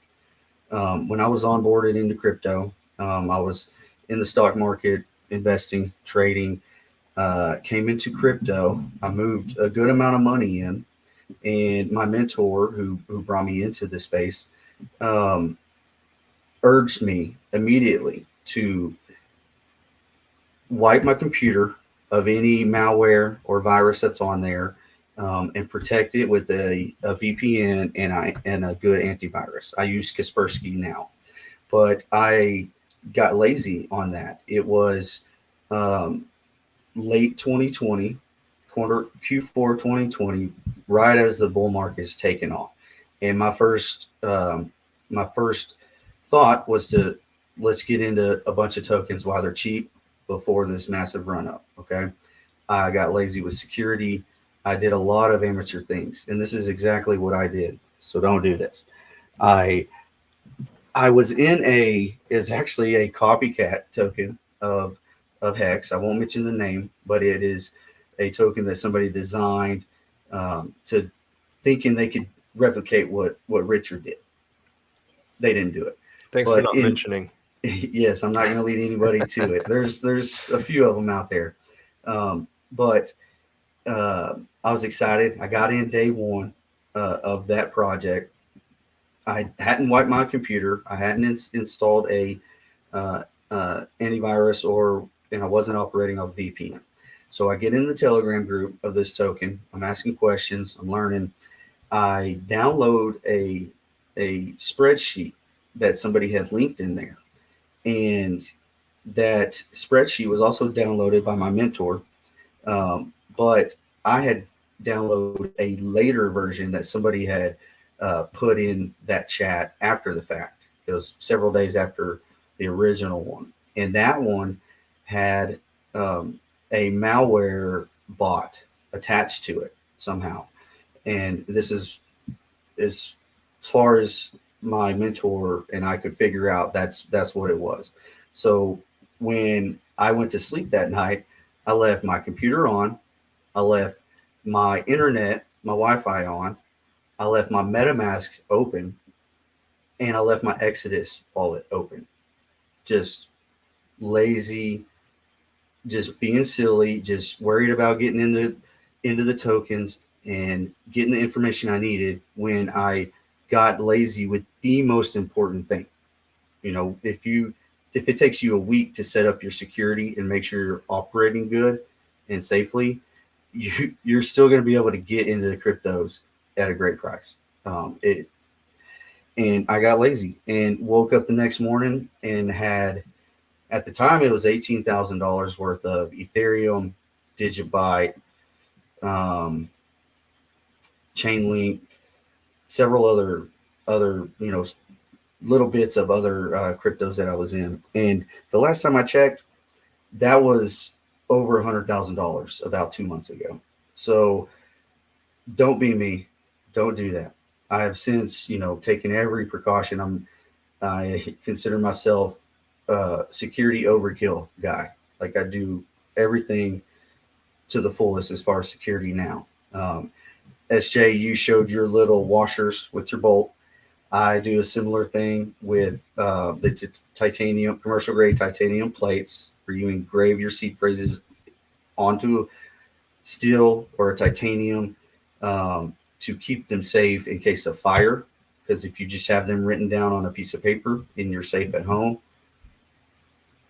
When I was onboarded into crypto, I was in the stock market, investing, trading, came into crypto. I moved a good amount of money in, and my mentor who brought me into this space urged me immediately to wipe my computer of any malware or virus that's on there, and protect it with a VPN and a good antivirus. I use Kaspersky now, but I got lazy on that. It was late 2020, Q4 2020, right as the bull market is taking off. And my first thought was to let's get into a bunch of tokens while they're cheap before this massive run up. Okay. I got lazy with security. I did a lot of amateur things, and this is exactly what I did. So don't do this. I was is actually a copycat token of Hex. I won't mention the name, but it is a token that somebody designed to thinking they could replicate what Richard did. They didn't do it. Thanks for not mentioning. Yes, I'm not going to lead anybody to it. There's a few of them out there. But I was excited. I got in day one of that project. I hadn't wiped my computer. I hadn't installed a antivirus and I wasn't operating off VPN. So I get in the Telegram group of this token. I'm asking questions. I'm learning. I download a spreadsheet that somebody had linked in there. And that spreadsheet was also downloaded by my mentor. But I had downloaded a later version that somebody had put in that chat after the fact. It was several days after the original one. And that one had a malware bot attached to it somehow. And this is as far as my mentor and I could figure out, that's what it was. So when I went to sleep that night, I left my computer on. I left my internet, my Wi-Fi on. I left my MetaMask open, and I left my Exodus wallet open. Just lazy, just being silly, just worried about getting into the tokens and getting the information I needed when I got lazy with the most important thing. If it takes you a week to set up your security and make sure you're operating good and safely, you're still going to be able to get into the cryptos at a great price. And I got lazy and woke up the next morning and had, at the time, it was $18,000 worth of Ethereum, Digibyte, Chainlink, several other little bits of other cryptos that I was in. And the last time I checked, that was over $100,000 about 2 months ago. So don't be me. Don't do that. I have since, taken every precaution. I consider myself a security overkill guy. Like, I do everything to the fullest as far as security now. SJ, you showed your little washers with your bolt. I do a similar thing with the titanium, commercial grade titanium plates, where you engrave your seed phrases onto steel or a titanium to keep them safe in case of fire. Because if you just have them written down on a piece of paper and you're safe at home,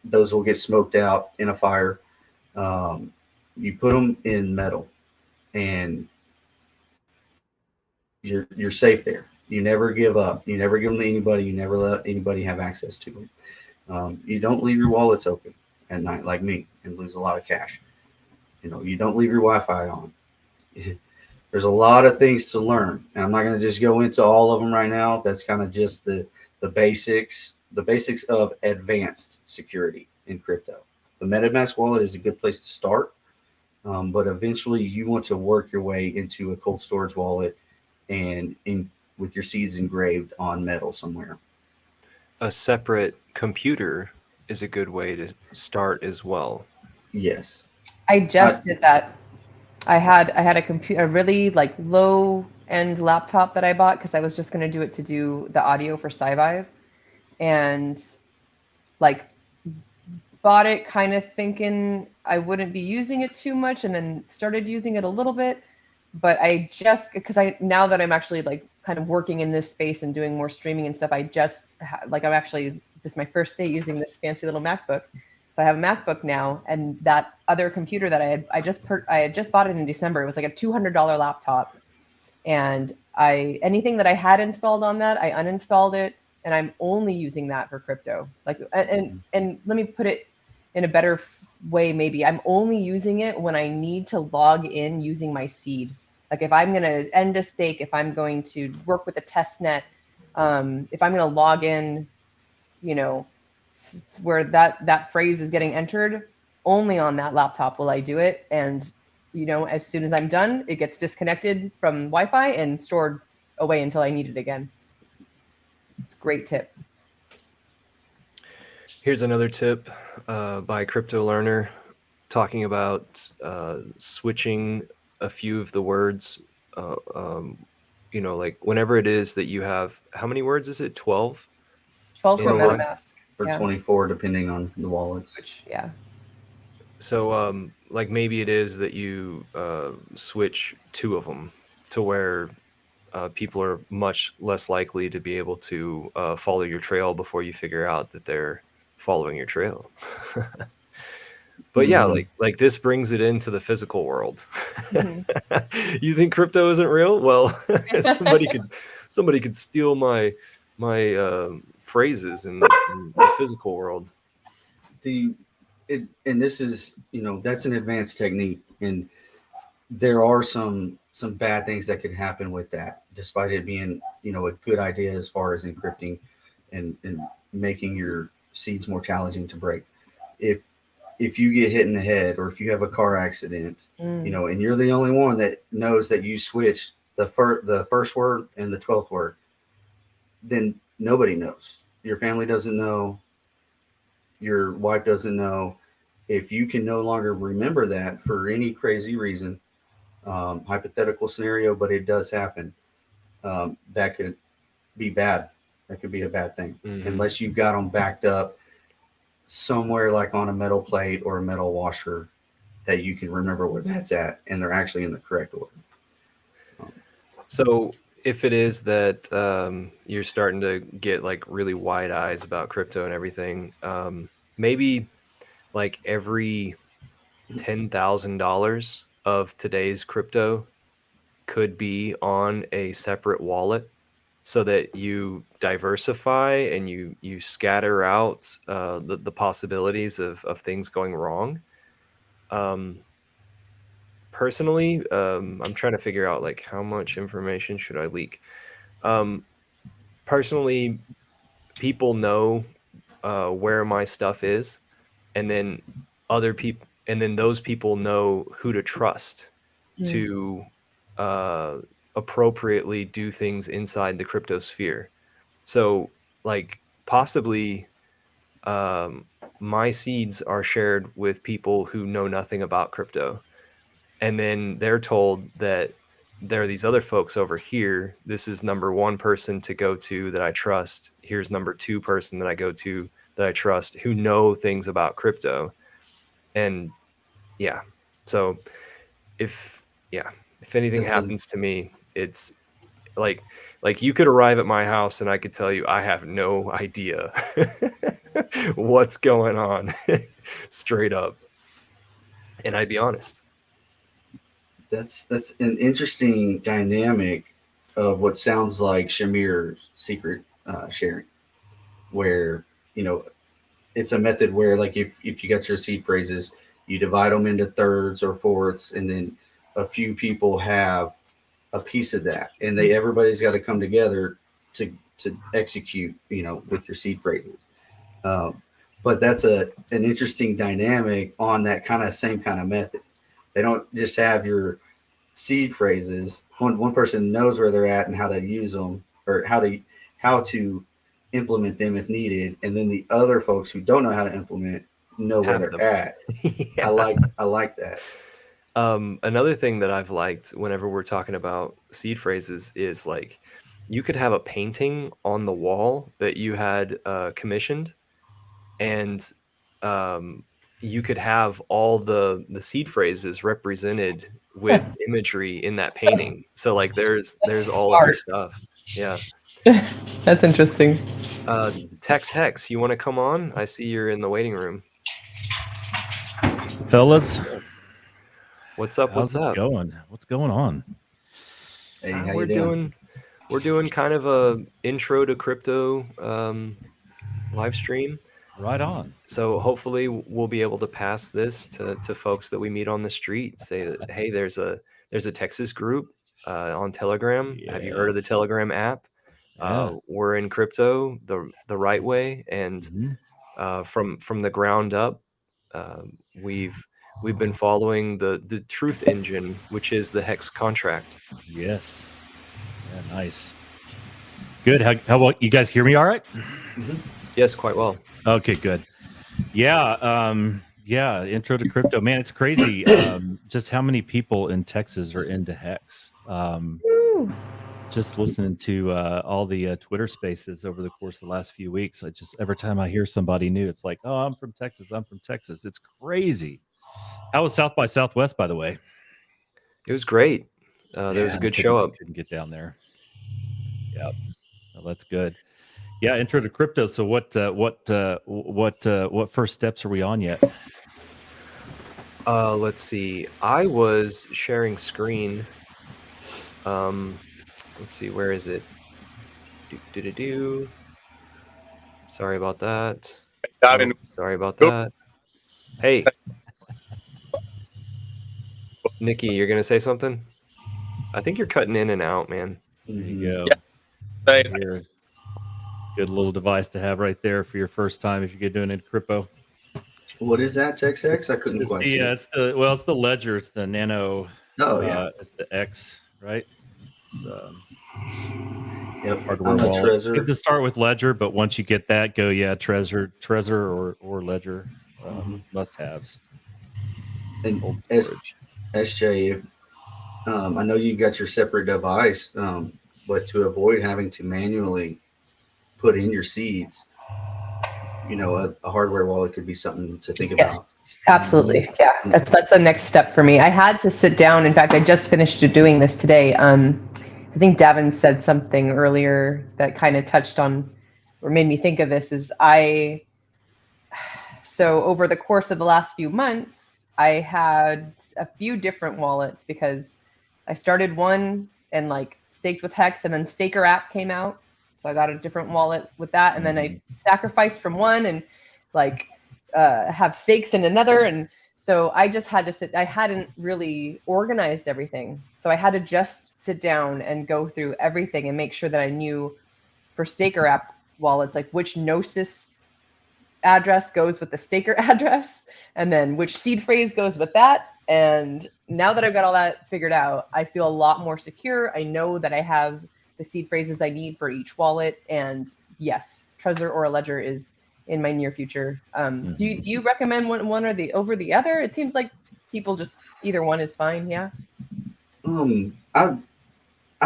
those will get smoked out in a fire. You put them in metal, and you're safe there. You never give up. You never give them to anybody. You never let anybody have access to them. You don't leave your wallets open at night like me and lose a lot of cash. You don't leave your Wi-Fi on. there's a lot of things to learn. And I'm not going to just go into all of them right now. That's kind of just the basics of advanced security in crypto. The MetaMask wallet is a good place to start, but eventually you want to work your way into a cold storage wallet and with your seeds engraved on metal somewhere. A separate computer is a good way to start as well. Yes. I just did that. I had a really like low end laptop that I bought because I was just going to do it to do the audio for SciVive, and like bought it kind of thinking I wouldn't be using it too much, and then started using it a little bit. But I just, because now that I'm actually like kind of working in this space and doing more streaming and stuff, I'm actually, this is my first day using this fancy little MacBook. So I have a MacBook now, and that other computer that I had just bought it in December. It was like a $200 laptop, and anything that I had installed on that, I uninstalled it, and I'm only using that for crypto. Like, and let me put it in a better way. Maybe I'm only using it when I need to log in using my seed. Like if I'm going to end a stake, if I'm going to work with a test net, if I'm going to log in, where that phrase is getting entered, only on that laptop will I do it. And, as soon as I'm done, it gets disconnected from Wi-Fi and stored away until I need it again. It's a great tip. Here's another tip by Crypto Learner talking about switching a few of the words. Like whenever it is that you have, how many words is it? 12? 12 for MetaMask. For 24, depending on the wallets. Yeah. So like maybe it is that you switch 2 of them to where people are much less likely to be able to follow your trail before you figure out that they're following your trail. But yeah, like this brings it into the physical world. You think crypto isn't real? Well, somebody could steal my phrases in the physical world. And this is, that's an advanced technique, and there are some bad things that could happen with that, despite it being, a good idea as far as encrypting and making your seeds more challenging to break. If you get hit in the head, or if you have a car accident, and you're the only one that knows that you switched the first word and the 12th word, then nobody knows. Your family doesn't know. Your wife doesn't know. If you can no longer remember that for any crazy reason, hypothetical scenario, but it does happen, that could be bad. That could be a bad thing, unless you've got them backed up somewhere like on a metal plate or a metal washer that you can remember where that's at, and they're actually in the correct order. So if it is that you're starting to get like really wide eyes about crypto and everything, maybe like every $10,000 of today's crypto could be on a separate wallet, so that you diversify and you scatter out the possibilities of things going wrong. Personally, I'm trying to figure out like how much information should I leak. Personally, people know where my stuff is, and then those people know who to trust to appropriately do things inside the crypto sphere. So like possibly my seeds are shared with people who know nothing about crypto, and then they're told that there are these other folks over here. This is number 1 person to go to that I trust. Here's number 2 person that I go to that I trust, who know things about crypto. And yeah, so if anything happens to me, it's like you could arrive at my house and I could tell you I have no idea what's going on straight up, and I'd be honest. That's an interesting dynamic of what sounds like Shamir's secret sharing, where it's a method where, like, if you got your seed phrases, you divide them into thirds or fourths, and then a few people have a piece of that, and everybody's got to come together to execute, with your seed phrases. But that's an interesting dynamic on that same kind of method. They don't just have your seed phrases. One person knows where they're at and how to use them, or how to implement them if needed, and then the other folks who don't know how to implement know where they're at. Yeah. I like that. Another thing that I've liked whenever we're talking about seed phrases is like you could have a painting on the wall that you had commissioned, and you could have all the seed phrases represented with imagery in that painting. So like there's all of your stuff. Yeah. That's interesting. Tex Hex, you want to come on? I see you're in the waiting room. Fellas, what's up? How's it going? What's going on? Hey, how you doing? We're doing kind of a intro to crypto live stream. Right on. So hopefully we'll be able to pass this to folks that we meet on the street. Say that, hey, there's a Texas group on Telegram. Yes. Have you heard of the Telegram app? Yeah. We're in crypto the right way, and from the ground up. We've been following the truth engine, which is the Hex contract. Yes. Yeah, nice. Good. How well, you guys hear me all right? Mm-hmm. Yes, quite well. Okay, good. Yeah. Intro to crypto, man. It's crazy. Just how many people in Texas are into Hex. Just listening to all the Twitter spaces over the course of the last few weeks. Every time I hear somebody new, it's like, oh, I'm from Texas. It's crazy. How was South by Southwest, by the way? It was great. There was a good show up. Couldn't get down there. Yeah, well, that's good. Yeah, intro to crypto. So what first steps are we on yet? Let's see. I was sharing screen. Let's see, where is it? Sorry about that. Sorry about that. Hey. Nikki, you're going to say something? I think you're cutting in and out, man. There you go. Yeah. Here. Good little device to have right there for your first time if you're doing it crypto. What is that, TextX? I couldn't quite see. It's the Ledger. It's the Nano. Oh, yeah. It's the X, right? It's, yep. hardware I'm a wallet. Trezor. Good to start with Ledger, but once you get that, go, Trezor or Ledger. Must-haves. And SJ, I know you got your separate device, but to avoid having to manually put in your seeds, a hardware wallet could be something to think about. Yes, absolutely. Yeah, that's the next step for me. I had to sit down. In fact, I just finished doing this today. I think Davin said something earlier that kind of touched on or made me think of this. So over the course of the last few months, I had a few different wallets because I started one and staked with Hex, and then Staker app came out. So I got a different wallet with that. And then I sacrificed from one and have stakes in another. And so I just had to sit. I hadn't really organized everything. So I had to just sit down and go through everything and make sure that I knew for Staker app wallets, which Gnosis address goes with the Staker address, and then which seed phrase goes with that. And now that I've got all that figured out, I feel a lot more secure. I know that I have the seed phrases I need for each wallet. And yes, Trezor or a Ledger is in my near future. Do you recommend one or the over the other? It seems like people just either one is fine. Yeah. I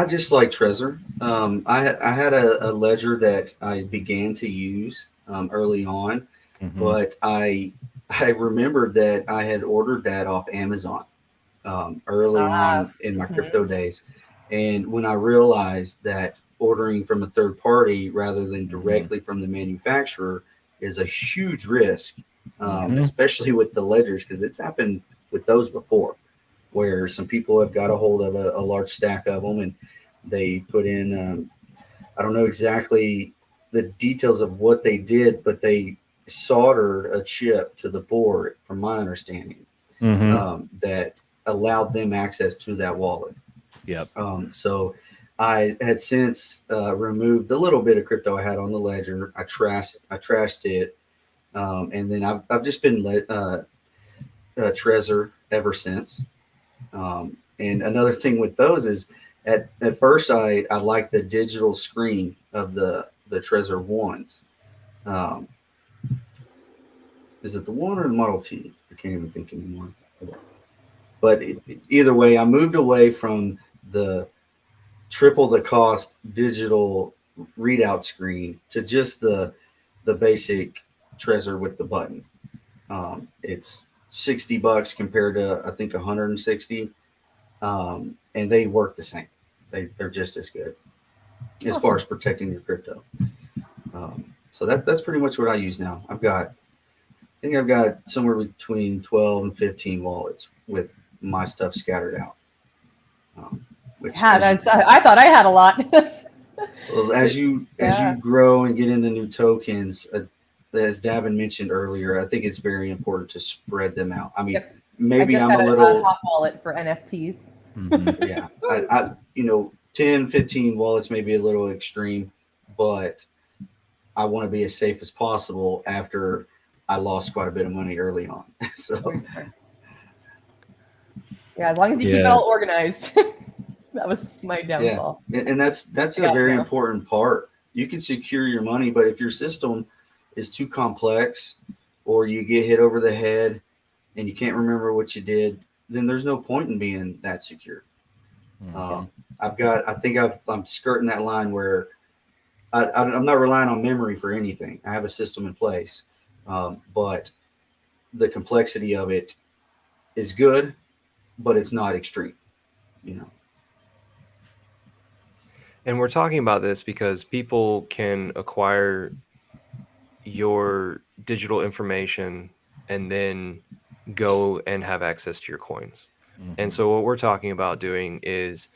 just like Trezor. I had a Ledger that I began to use early on, but I remembered that I had ordered that off Amazon early on in my crypto days. And when I realized that ordering from a third party rather than directly from the manufacturer is a huge risk, especially with the ledgers, because it's happened with those before, where some people have got a hold of a large stack of them and they put in, I don't know exactly the details of what they did, but they soldered a chip to the board, from my understanding, that allowed them access to that wallet. Yep. So I had since removed the little bit of crypto I had on the ledger. I trashed it, and then I've just been Trezor ever since. And another thing with those is at first I liked the digital screen of the Trezor ones. Is it the one or the Model T? I can't even think anymore. But either way, I moved away from the triple the cost digital readout screen to just the basic Trezor with the button. It's $60 compared to I think 160, and they work the same. They're just as good as far as protecting your crypto. So that's pretty much what I use now. I think I've got somewhere between 12 and 15 wallets with my stuff scattered out. I thought I had a lot. Well, as you grow and get into new tokens, as Davin mentioned earlier, I think it's very important to spread them out. I mean, maybe I'm a little hot wallet for NFTs. Mm-hmm. Yeah, I 10, 15 wallets may be a little extreme, but I want to be as safe as possible after I lost quite a bit of money early on. So yeah, as long as you keep it all organized. That was my downfall. Yeah, and that's a very important part. You can secure your money, but if your system is too complex or you get hit over the head and you can't remember what you did, then there's no point in being that secure. Mm-hmm. I'm skirting that line where I'm not relying on memory for anything. I have a system in place, but the complexity of it is good, but it's not extreme, And we're talking about this because people can acquire your digital information and then go and have access to your coins. Mm-hmm. And so what we're talking about doing is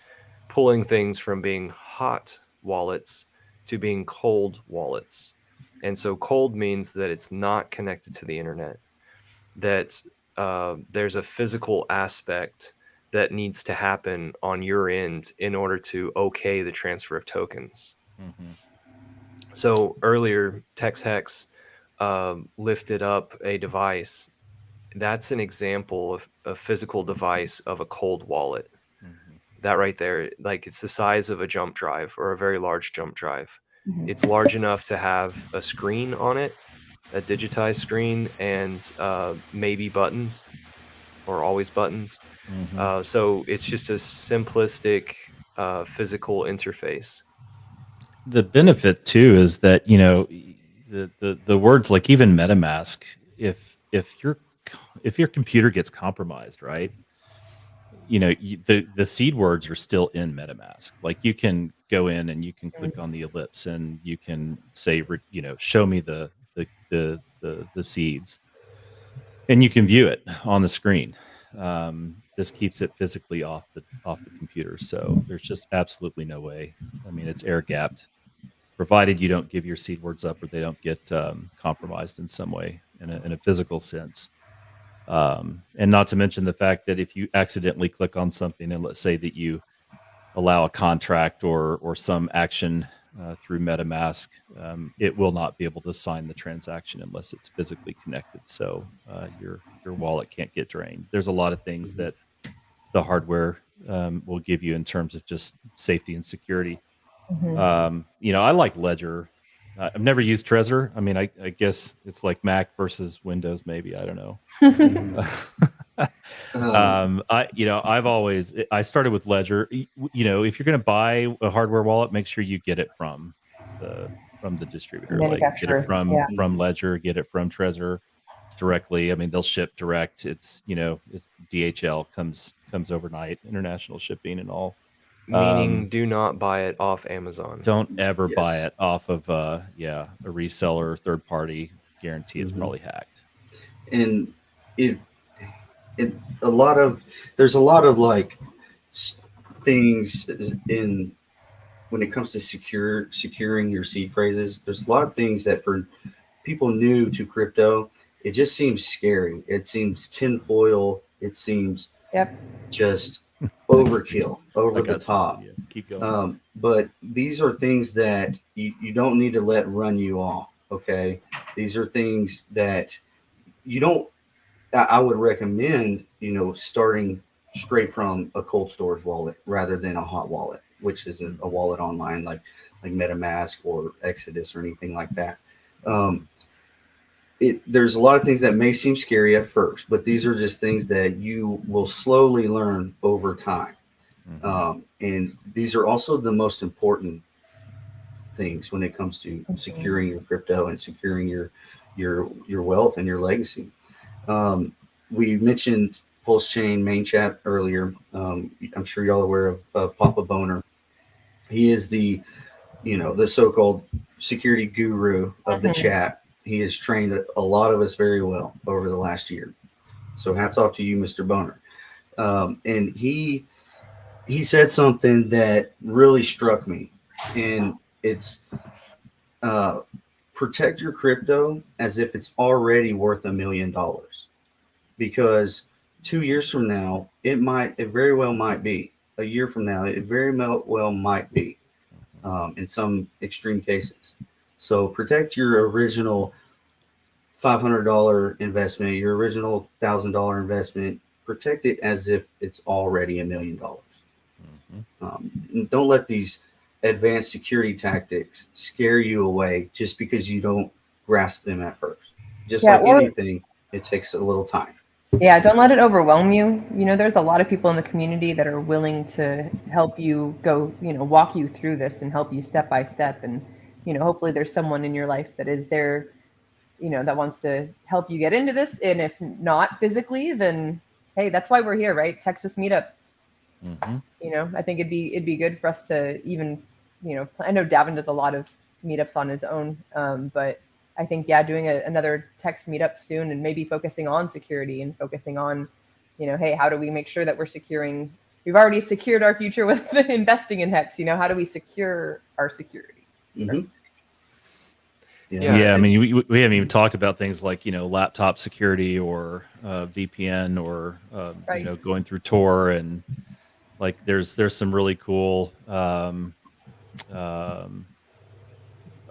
pulling things from being hot wallets to being cold wallets. And so cold means that it's not connected to the internet, that there's a physical aspect that needs to happen on your end in order to okay the transfer of tokens. Mm-hmm. So earlier, Hex lifted up a device. That's an example of a physical device of a cold wallet. Mm-hmm. That right there, like it's the size of a jump drive or a very large jump drive. Mm-hmm. It's large enough to have a screen on it, a digitized screen, and maybe buttons or always buttons. Mm-hmm. So it's just a simplistic physical interface. The benefit too is that the words like even MetaMask, if your computer gets compromised, right? The seed words are still in MetaMask. Like you can go in and you can click on the ellipse and you can say, show me the seeds, and you can view it on the screen. This keeps it physically off the computer, so there's just absolutely no way. I mean, it's air gapped, provided you don't give your seed words up or they don't get compromised in some way in a physical sense. And not to mention the fact that if you accidentally click on something and let's say that you allow a contract or some action through MetaMask, it will not be able to sign the transaction unless it's physically connected. So your wallet can't get drained. There's a lot of things that the hardware will give you in terms of just safety and security. Mm-hmm. I like Ledger. I've never used Trezor. I mean, I guess it's like Mac versus Windows, maybe. I don't know. I started with Ledger. If you're going to buy a hardware wallet, make sure you get it from the distributor. Like get it from Ledger, get it from Trezor directly. I mean, they'll ship direct. It's DHL comes overnight, international shipping and all. Meaning, do not buy it off Amazon. Don't ever buy it off of a reseller, third party. Guarantee it's probably hacked. And there's a lot of like things in when it comes to securing your seed phrases. There's a lot of things that for people new to crypto, it just seems scary. It seems tinfoil. It seems Yep. just overkill, over I the got something, top. yeah. Keep going. But these are things that you don't need to let run you off. Okay. These are things that you don't, I would recommend, starting straight from a cold storage wallet rather than a hot wallet, which is a wallet online like MetaMask or Exodus or anything like that. There's a lot of things that may seem scary at first, but these are just things that you will slowly learn over time. And these are also the most important things when it comes to securing your crypto and securing your wealth and your legacy. We mentioned Pulse Chain main chat earlier. I'm sure y'all are aware of Papa Boner. He is the so-called security guru of the chat. He has trained a lot of us very well over the last year. So hats off to you, Mr. Boner. And he said something that really struck me, and it's protect your crypto as if it's already worth $1 million, because 2 years from now it very well might be. A year from now it very well might be, in some extreme cases. So protect your original $500 investment, your original $1,000 investment. Protect it as if it's already $1 million. Don't let these advanced security tactics scare you away just because you don't grasp them at first. Just like anything, it takes a little time. Yeah, don't let it overwhelm you. There's a lot of people in the community that are willing to help you go, walk you through this and help you step by step. And, hopefully there's someone in your life that is there, that wants to help you get into this. And if not physically, then hey, that's why we're here, right? Texas meetup. I think it'd be good for us to even, I know Davin does a lot of meetups on his own, but I think, doing another text meetup soon, and maybe focusing on security and focusing on, hey, how do we make sure that we've already secured our future with investing in Hex, how do we secure our security? Yeah, I mean, we haven't even talked about things like, laptop security or VPN or, going through Tor, and like there's some really cool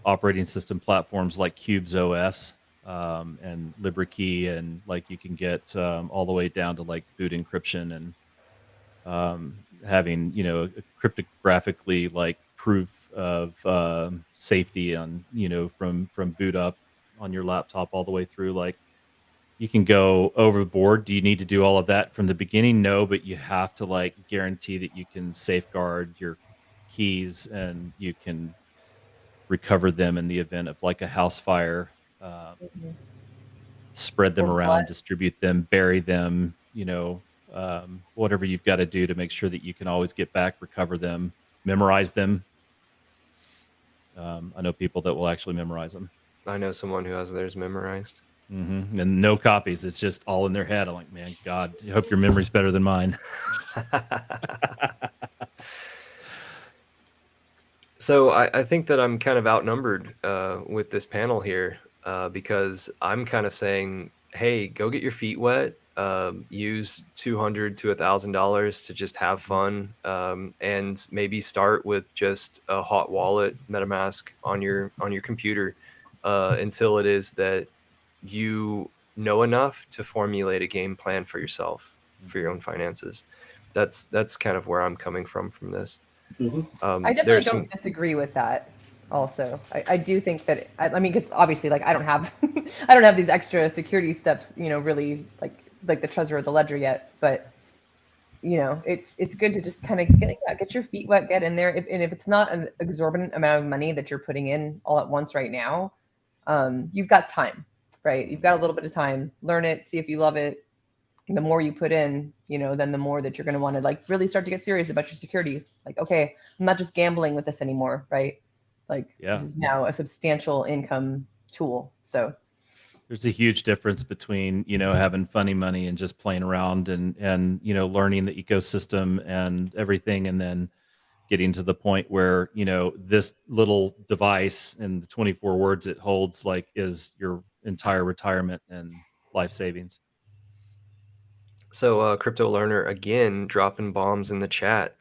operating system platforms like Cubes OS and LibreKey, and like you can get all the way down to like boot encryption and having cryptographically like proof of safety on from boot up on your laptop all the way through. Like you can go overboard. Do you need to do all of that from the beginning? No, but you have to like guarantee that you can safeguard your keys and you can recover them in the event of like a house fire. Spread them around, distribute them, bury them, whatever you've got to do to make sure that you can always get back, recover them, memorize them. I know people that will actually memorize them. I know someone who has theirs memorized. And no copies. It's just all in their head. I'm like, man, God, I hope your memory's better than mine. So I think that I'm kind of outnumbered with this panel here because I'm kind of saying, hey, go get your feet wet. Use $200 to $1,000 to just have fun, and maybe start with just a hot wallet MetaMask on your computer until it is that you know enough to formulate a game plan for yourself, for your own finances. That's kind of where I'm coming from this. I definitely don't disagree with that. Also, I do think that I mean, because obviously, like I don't have these extra security steps, really like the Trezor or the Ledger yet. But it's good to just kind of get your feet wet, get in there. If it's not an exorbitant amount of money that you're putting in all at once right now, you've got time, right? You've got a little bit of time. Learn it, see if you love it. The more you put in, then the more that you're going to want to like really start to get serious about your security. Like, okay, I'm not just gambling with this anymore, right? Like this is now a substantial income tool. So there's a huge difference between, having funny money and just playing around and learning the ecosystem and everything. And then getting to the point where, this little device and the 24 words it holds like is your entire retirement and life savings. So Crypto Learner again dropping bombs in the chat,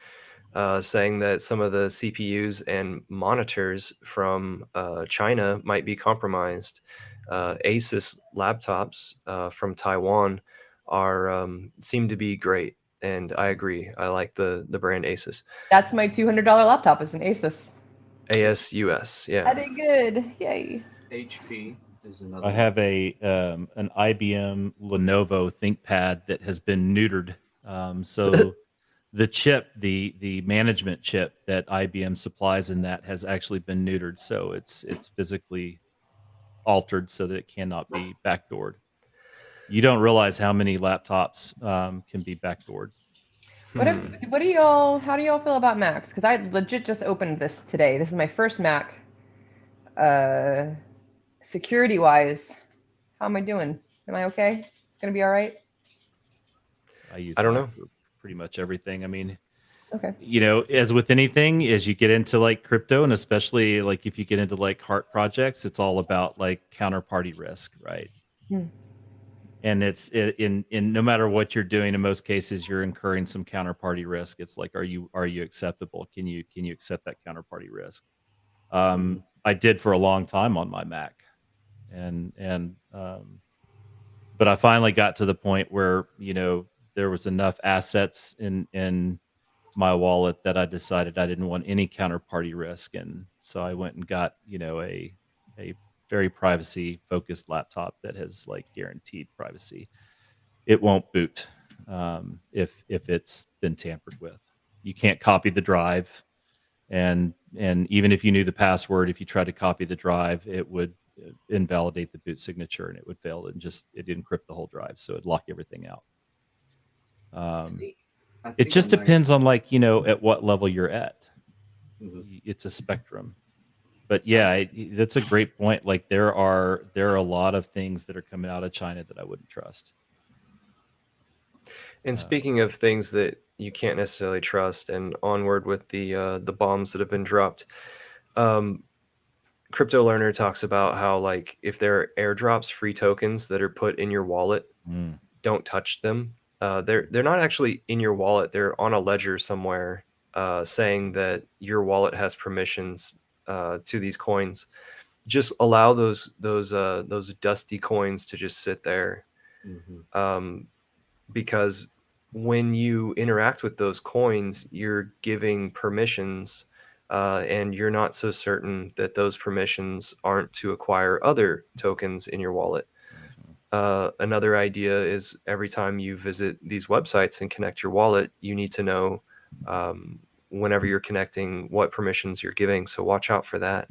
saying that some of the CPUs and monitors from China might be compromised. Asus laptops from Taiwan are seem to be great, and I agree. I like the brand Asus. That's my $200 laptop. Is an Asus. ASUS, I yeah. did good. Yay. HP is another. I have an IBM Lenovo ThinkPad that has been neutered. So the chip, the management chip that IBM supplies in that has actually been neutered. So it's physically altered so that it cannot be backdoored. You don't realize how many laptops can be backdoored. What do y'all? How do y'all feel about Macs? Because I legit just opened this today. This is my first Mac. Security wise, how am I doing? Am I okay? It's gonna be all right. I don't know. For pretty much everything. I mean, Okay. As with anything, as you get into like crypto, and especially like if you get into like heart projects, it's all about like counterparty risk, right? And it's in no matter what you're doing, in most cases, you're incurring some counterparty risk. It's like, are you acceptable? Can you accept that counterparty risk? I did for a long time on my Mac, but I finally got to the point where there was enough assets in my wallet that I decided I didn't want any counterparty risk, and so I went and got a very privacy focused laptop that has like guaranteed privacy. It won't boot if it's been tampered with. You can't copy the drive, and even if you knew the password, if you tried to copy the drive, it would invalidate the boot signature and it would fail and it encrypt the whole drive, so it'd lock everything out. It just depends on like at what level you're at. It's a spectrum, but yeah, that's a great point. Like there are a lot of things that are coming out of China that I wouldn't trust. And speaking of things that you can't necessarily trust, and onward with the bombs that have been dropped, Crypto Learner talks about how like if there are airdrops, free tokens that are put in your wallet, don't touch them. They're not actually in your wallet. They're on a ledger somewhere, saying that your wallet has permissions to these coins. Just allow those dusty coins to just sit there, because when you interact with those coins, you're giving permissions, and you're not so certain that those permissions aren't to acquire other tokens in your wallet. Another idea is every time you visit these websites and connect your wallet, you need to know whenever you're connecting what permissions you're giving. So watch out for that.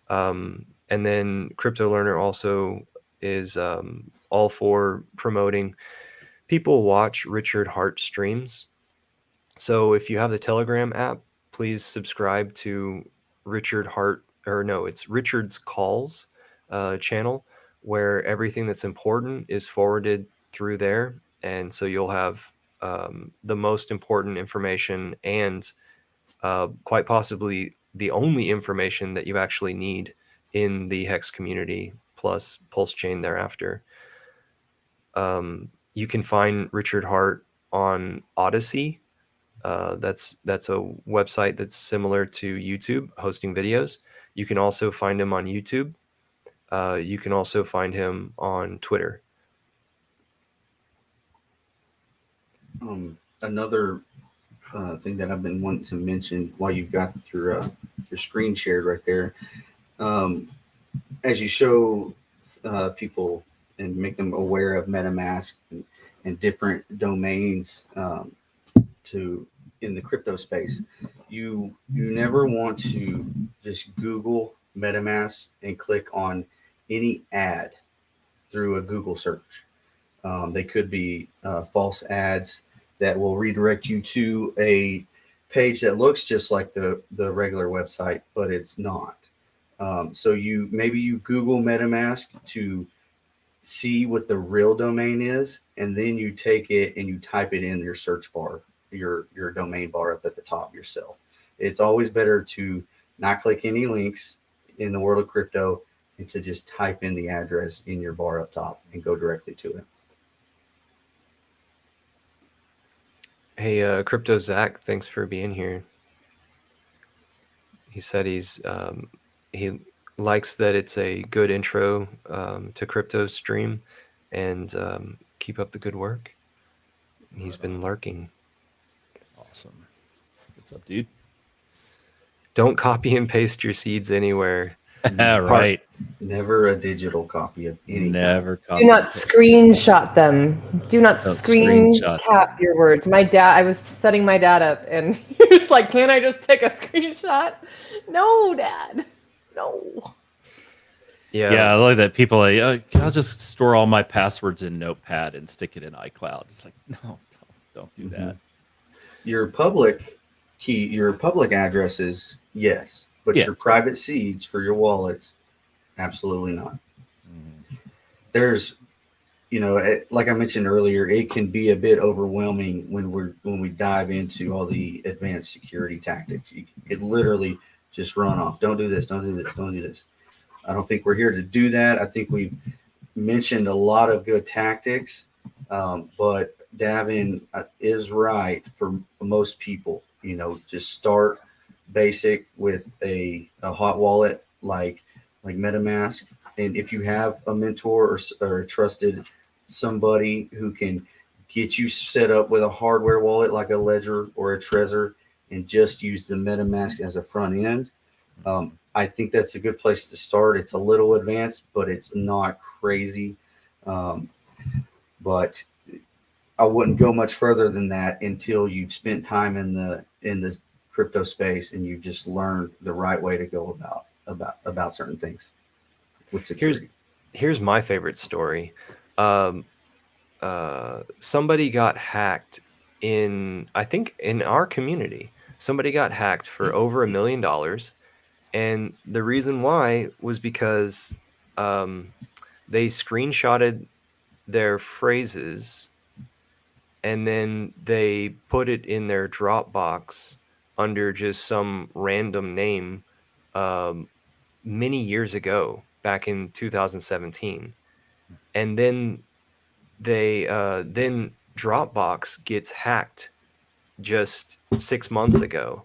And then Crypto Learner also is all for promoting people watch Richard Hart streams. So if you have the Telegram app, please subscribe to Richard's Calls channel, where everything that's important is forwarded through there. And so you'll have the most important information and quite possibly the only information that you actually need in the Hex community, plus Pulse Chain thereafter. You can find Richard Hart on Odyssey. That's a website that's similar to YouTube, hosting videos. You can also find him on YouTube. You can also find him on Twitter. Another thing that I've been wanting to mention while you've got your screen shared right there, as you show people and make them aware of MetaMask and different domains in the crypto space, you never want to just Google MetaMask and click on any ad through a Google search. They could be false ads that will redirect you to a page that looks just like the regular website, but it's not. So you Google MetaMask to see what the real domain is, and then you take it and you type it in your search bar, your domain bar up at the top yourself. It's always better to not click any links in the world of crypto and to just type in the address in your bar up top and go directly to it. Hey, Crypto Zach, thanks for being here. He said he likes that it's a good intro to crypto stream, and keep up the good work. He's been lurking. Awesome. What's up, dude? Don't copy and paste your seeds anywhere. Right. Never a digital copy of anything. Never copy. Do not screenshot them. Do not Don't screen screenshot cap your words. My dad, I was setting my dad up, and he was like, "Can't I just take a screenshot?" No, Dad. No. Yeah, I like that. People are like, I'll just store all my passwords in Notepad and stick it in iCloud. It's like, no, don't do that. Your public key, your public addresses, yes, but Yeah. your private seeds for your wallets, absolutely not. There's, like I mentioned earlier, it can be a bit overwhelming when we dive into all the advanced security tactics. You could literally just run off. Don't do this. Don't do this. Don't do this. I don't think we're here to do that. I think we've mentioned a lot of good tactics, but Davin is right for most people. Just start basic with a hot wallet like MetaMask, and if you have a mentor or a trusted somebody who can get you set up with a hardware wallet like a Ledger or a Trezor, and just use the MetaMask as a front end, I think that's a good place to start. It's a little advanced, but it's not crazy. But I wouldn't go much further than that until you've spent time in the crypto space and you just learned the right way to go about certain things with security. Here's my favorite story. Somebody got hacked I think in our community. Somebody got hacked for over $1 million. And the reason why was because they screenshotted their phrases and then they put it in their Dropbox under just some random name many years ago, back in 2017. And then then Dropbox gets hacked just 6 months ago.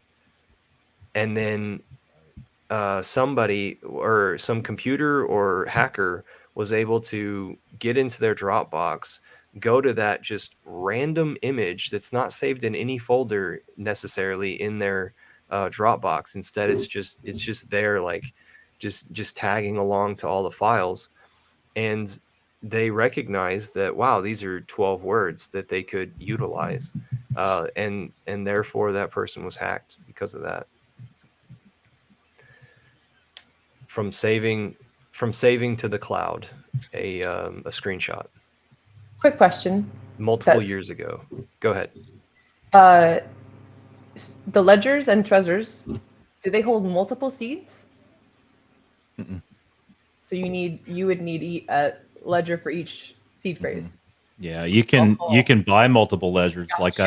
And then somebody or some computer or hacker was able to get into their Dropbox, go to that just random image that's not saved in any folder necessarily in their Dropbox. Instead, it's just there, like just tagging along to all the files, and they recognized that, wow, these are 12 words that they could utilize, and therefore that person was hacked because of that. From saving to the cloud, a screenshot. Quick question. Multiple years ago. Go ahead. The ledgers and Trezors, do they hold multiple seeds? Mm-mm. So you would need a ledger for each seed phrase. Yeah, you can buy multiple ledgers. Gotcha. Like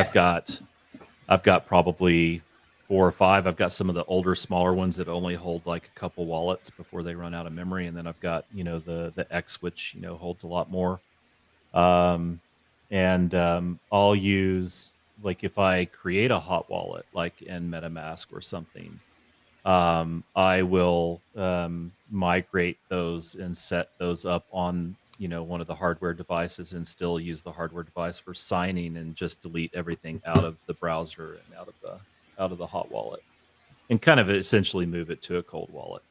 I've got probably 4 or 5. I've got some of the older, smaller ones that only hold like a couple wallets before they run out of memory, and then I've got the X, which holds a lot more. I'll use, like, if I create a hot wallet like in MetaMask or something, I will migrate those and set those up on one of the hardware devices, and still use the hardware device for signing, and just delete everything out of the browser and out of the hot wallet, and kind of essentially move it to a cold wallet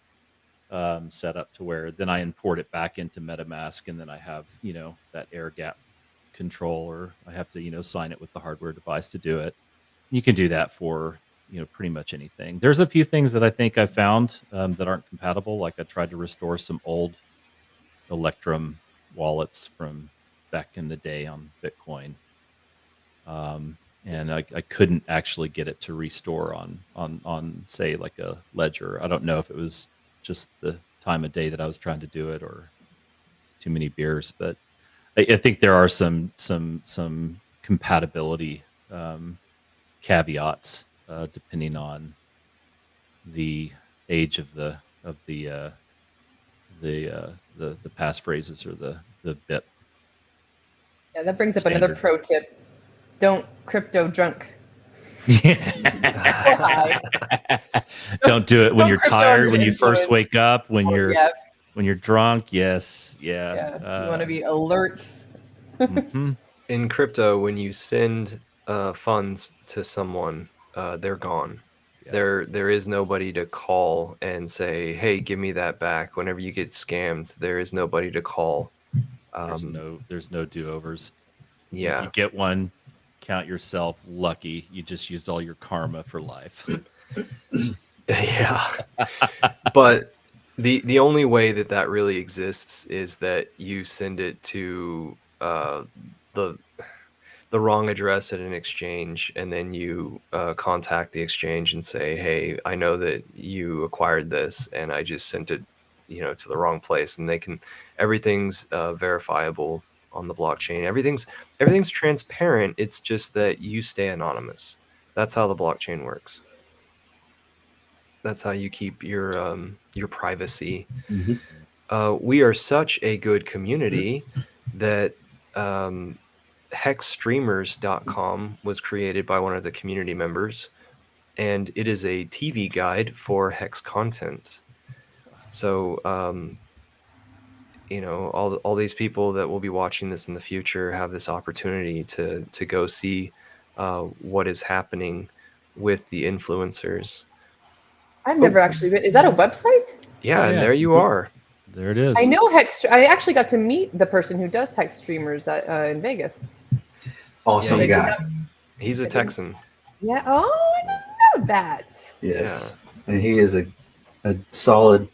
set up to where then I import it back into MetaMask, and then I have that air gap control, or I have to sign it with the hardware device to do it. You can do that for pretty much anything. There's a few things that I think I found that aren't compatible. Like I tried to restore some old Electrum wallets from back in the day on Bitcoin, and I couldn't actually get it to restore on say like a Ledger. I don't know if it was just the time of day that I was trying to do it, or too many beers, but I think there are some compatibility caveats depending on the age of the passphrases or the bit. Yeah, that brings up another pro tip. Don't crypto drunk. Don't do it when Don't you're crypto tired, under when you first influence. wake up, when Or, you're drunk. Yes, yeah. yeah. You want to be alert. Mhm. In crypto, when you send funds to someone, they're gone. Yeah. There is nobody to call and say, "Hey, give me that back." Whenever you get scammed, there is nobody to call. There's no do-overs. If Yeah, you get one, count yourself lucky. You just used all your karma for life. yeah. But the only way that that really exists is that you send it to the the wrong address at an exchange, and then you contact the exchange and say, "Hey, I know that you acquired this, and I just sent it, to the wrong place." And everything's verifiable on the blockchain. Everything's transparent. It's just that you stay anonymous. That's how the blockchain works. That's how you keep your privacy. Mhm. We are such a good community that hexstreamers.com was created by one of the community members, and it is a TV guide for Hex content. So, all these people that will be watching this in the future have this opportunity to go see what is happening with the influencers. I've never actually been. Is that a website? Yeah, Oh, and yeah. there you are. There it is. I know Hex. I actually got to meet the person who does Hex streamers in Vegas. Awesome Yeah, guy. He's a Texan. Yeah. Oh, I didn't know that. Yes. And he is a solid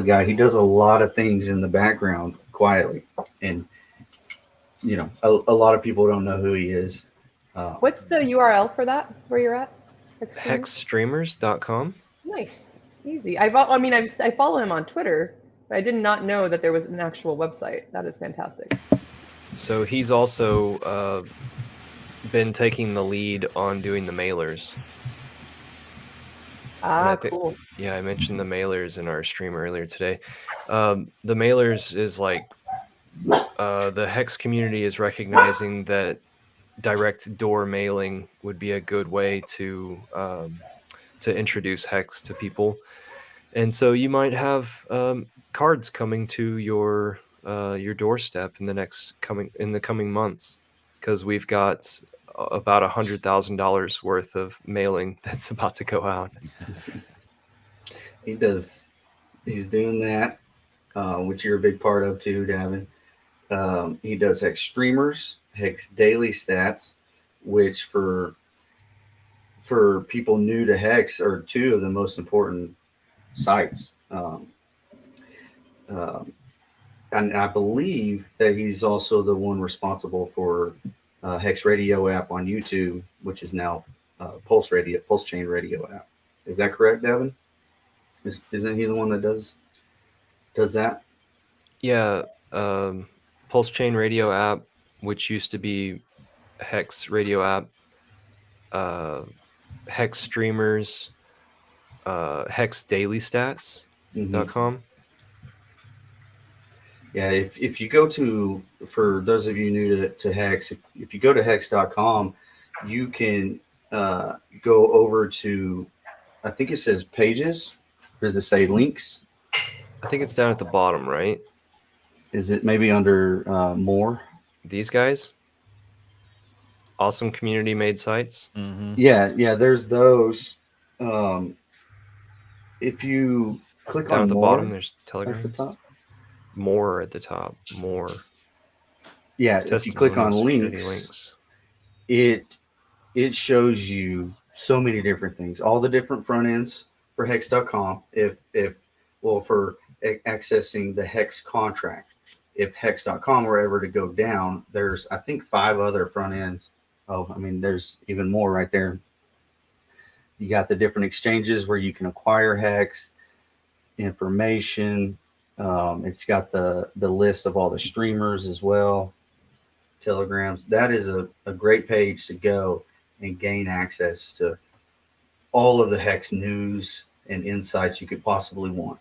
guy. He does a lot of things in the background quietly. And, a lot of people don't know who he is. What's the URL for that? Where you're at? Hexstreamers.com. Nice, easy. I follow him on Twitter, but I did not know that there was an actual website. That is fantastic. So he's also been taking the lead on doing the mailers. Cool. Yeah, I mentioned the mailers in our stream earlier today. The mailers is like the Hex community is recognizing that direct door mailing would be a good way to introduce Hex to people, and so you might have cards coming to your doorstep in the coming months, because we've got about $100,000 worth of mailing that's about to go out. He's doing that, which you're a big part of too, Davin. He does Hex Streamers, Hex Daily Stats, which for people new to Hex are two of the most important sites. And I believe that he's also the one responsible for Hex Radio app on YouTube, which is now Pulse Chain Radio app. Is that correct, Devin? Isn't he the one that does that? Yeah, Pulse Chain Radio app, which used to be Hex Radio app, Hex Streamers, Hex Daily Stats.com. Yeah, if you go to, for those of you new to Hex, if you go to hex.com, you can go over to, I think it says pages. Or does it say links? I think it's down at the bottom, right? Is it maybe under more? These guys? Awesome community made sites? Mm-hmm. Yeah, there's those. If you click down on at the more bottom, there's Telegram. at the top. More at the top. More. Yeah, if you click on links, it shows you so many different things, all the different front ends for hex.com. For accessing the Hex contract. If hex.com were ever to go down, there's, I think, 5 other front ends. There's even more right there. You got the different exchanges where you can acquire Hex information. It's got the list of all the streamers as well, telegrams. That is a great page to go and gain access to all of the Hex news and insights you could possibly want.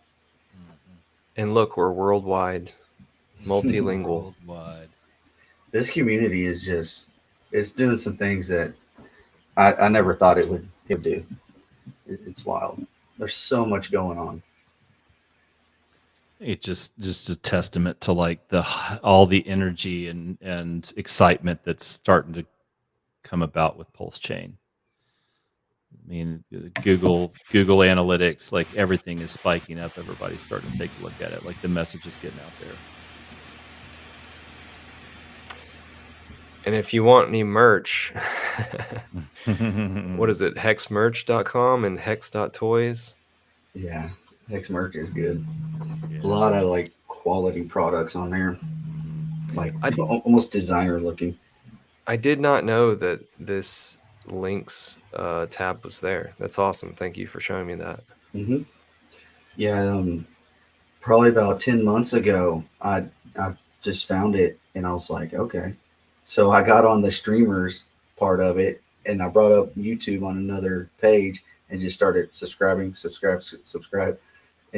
And look, we're worldwide, multilingual. Worldwide. This community is just it's doing some things that I never thought it would do. It's wild. There's so much going on. It's just a testament to like all the energy and excitement that's starting to come about with Pulse Chain. I mean, Google Analytics, like everything is spiking up. Everybody's starting to take a look at it. Like the message is getting out there. And if you want any merch, what is it? Hexmerch.com and Hex.toys. Yeah, Hex merch is good. Yeah. A lot of like quality products on there, like almost designer looking. I did not know that this links tab was there. That's awesome. Thank you for showing me that. Mm-hmm. Yeah, probably about 10 months ago, I just found it and I was like, okay. So I got on the streamers part of it and I brought up YouTube on another page and just started subscribe, and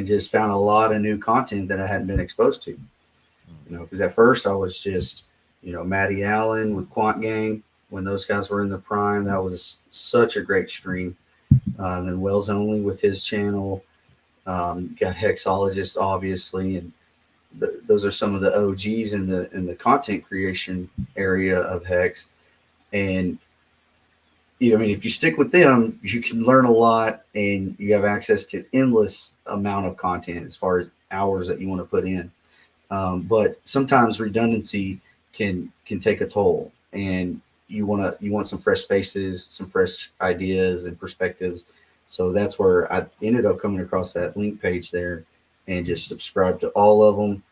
just found a lot of new content that I hadn't been exposed to. You know, because at first I was just, Matty Allen with Quant Gang, when those guys were in the prime, that was such a great stream. And then Wells Only with his channel. Got Hexologist, obviously, and those are some of the OGs in the content creation area of Hex. And I mean, if you stick with them, you can learn a lot, and you have access to endless amount of content as far as hours that you want to put in. But sometimes redundancy can take a toll, and you want some fresh faces, some fresh ideas and perspectives. So that's where I ended up coming across that link page there and just subscribed to all of them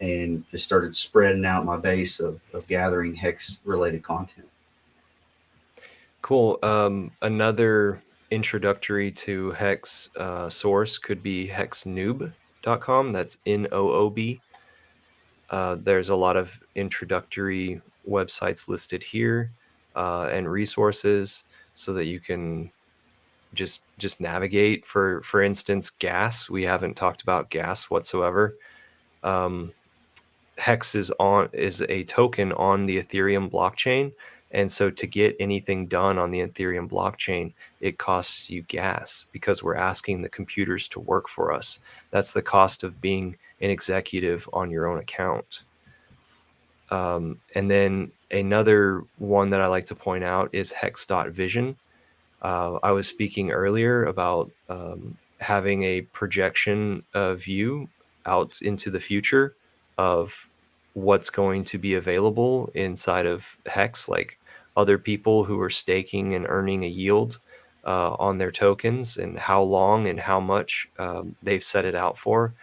and just started spreading out my base of gathering Hex related content. Cool. Another introductory to Hex source could be hexnoob.com. That's NOOB. There's a lot of introductory websites listed here and resources so that you can just navigate. For instance, gas. We haven't talked about gas whatsoever. Hex is a token on the Ethereum blockchain, and so to get anything done on the Ethereum blockchain, it costs you gas because we're asking the computers to work for us. That's the cost of being an executive on your own account. And then another one that I like to point out is Hex Dot Vision. I was speaking earlier about having a projection view out into the future of what's going to be available inside of Hex, like other people who are staking and earning a yield on their tokens and how long and how much they've set it out for.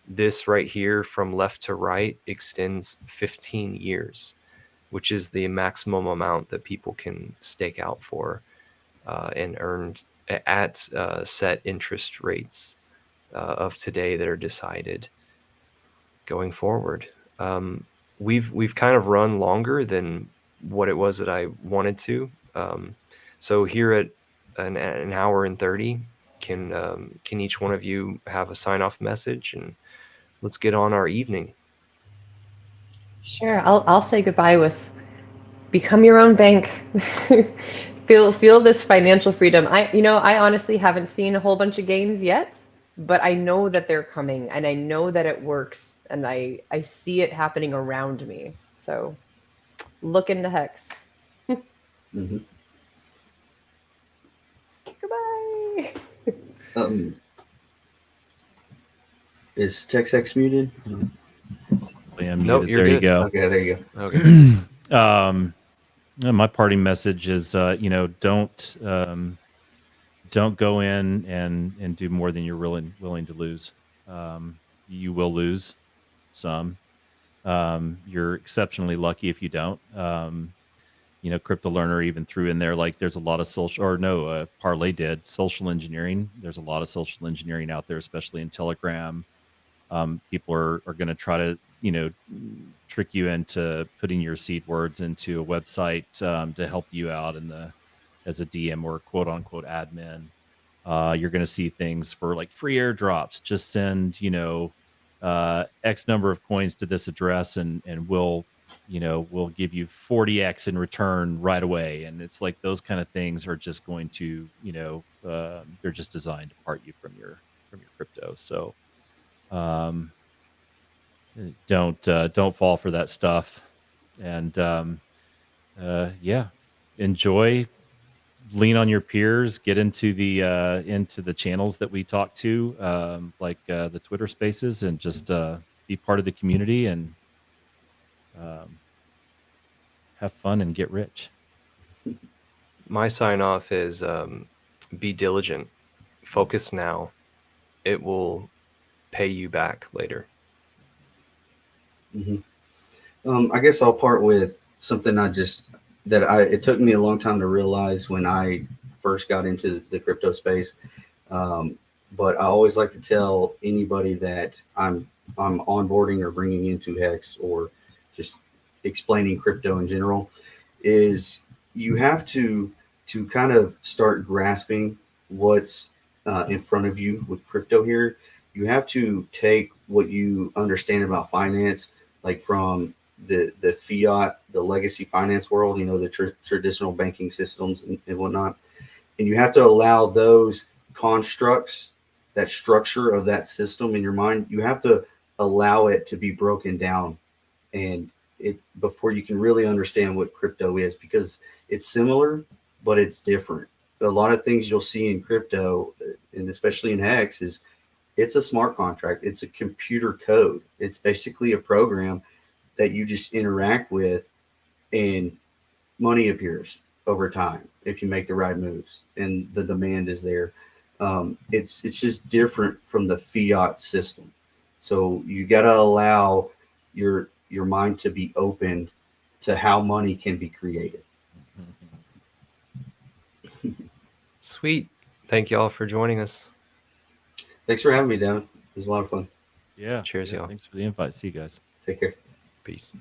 This right here from left to right extends 15 years, which is the maximum amount that people can stake out for. And earned at set interest rates of today that are decided going forward. We've kind of run longer than what it was that I wanted to. So here at an hour and 30, can each one of you have a sign-off message, and let's get on our evening. Sure, I'll say goodbye with become your own bank. Feel this financial freedom. I honestly haven't seen a whole bunch of gains yet, but I know that they're coming, and I know that it works, and I see it happening around me. So look into Hex. Mm-hmm. Goodbye. Is TextX muted? Nope, you're there good. you go. Okay, there you go. Okay. My parting message is, don't go in and do more than you're willing to lose. You will lose some. You're exceptionally lucky if you don't. Crypto Learner even threw in there, like, there's a lot of Parlay did social engineering. There's a lot of social engineering out there, especially in Telegram. People are going to try to, trick you into putting your seed words into a website to help you out as a DM or quote unquote admin. You're going to see things for like free airdrops. Just send, X number of coins to this address and we'll we'll give you 40x in return right away. And it's like those kind of things are just going to, they're just designed to part you from your crypto. So don't fall for that stuff. And enjoy, lean on your peers, get into the channels that we talk to, like the Twitter Spaces, and just be part of the community and have fun and get rich. My sign off is be diligent, focus now. It will pay you back later. I guess I'll part with something it took me a long time to realize when I first got into the crypto space. But I always like to tell anybody that I'm onboarding or bringing into Hex, or just explaining crypto in general, is you have to kind of start grasping what's in front of you with crypto here. You have to take what you understand about finance, like from the fiat, the legacy finance world, the traditional banking systems and whatnot. And you have to allow those constructs, that structure of that system in your mind, you have to allow it to be broken down and before you can really understand what crypto is, because it's similar, but it's different. A lot of things you'll see in crypto, and especially in Hex, is it's a smart contract. It's a computer code. It's basically a program that you just interact with, and money appears over time if you make the right moves and the demand is there. It's just different from the fiat system. So you got to allow your mind to be open to how money can be created. Sweet. Thank you all for joining us. Thanks for having me, Devin. It was a lot of fun. Yeah. Cheers, y'all. Thanks for the invite. See you guys. Take care. Peace.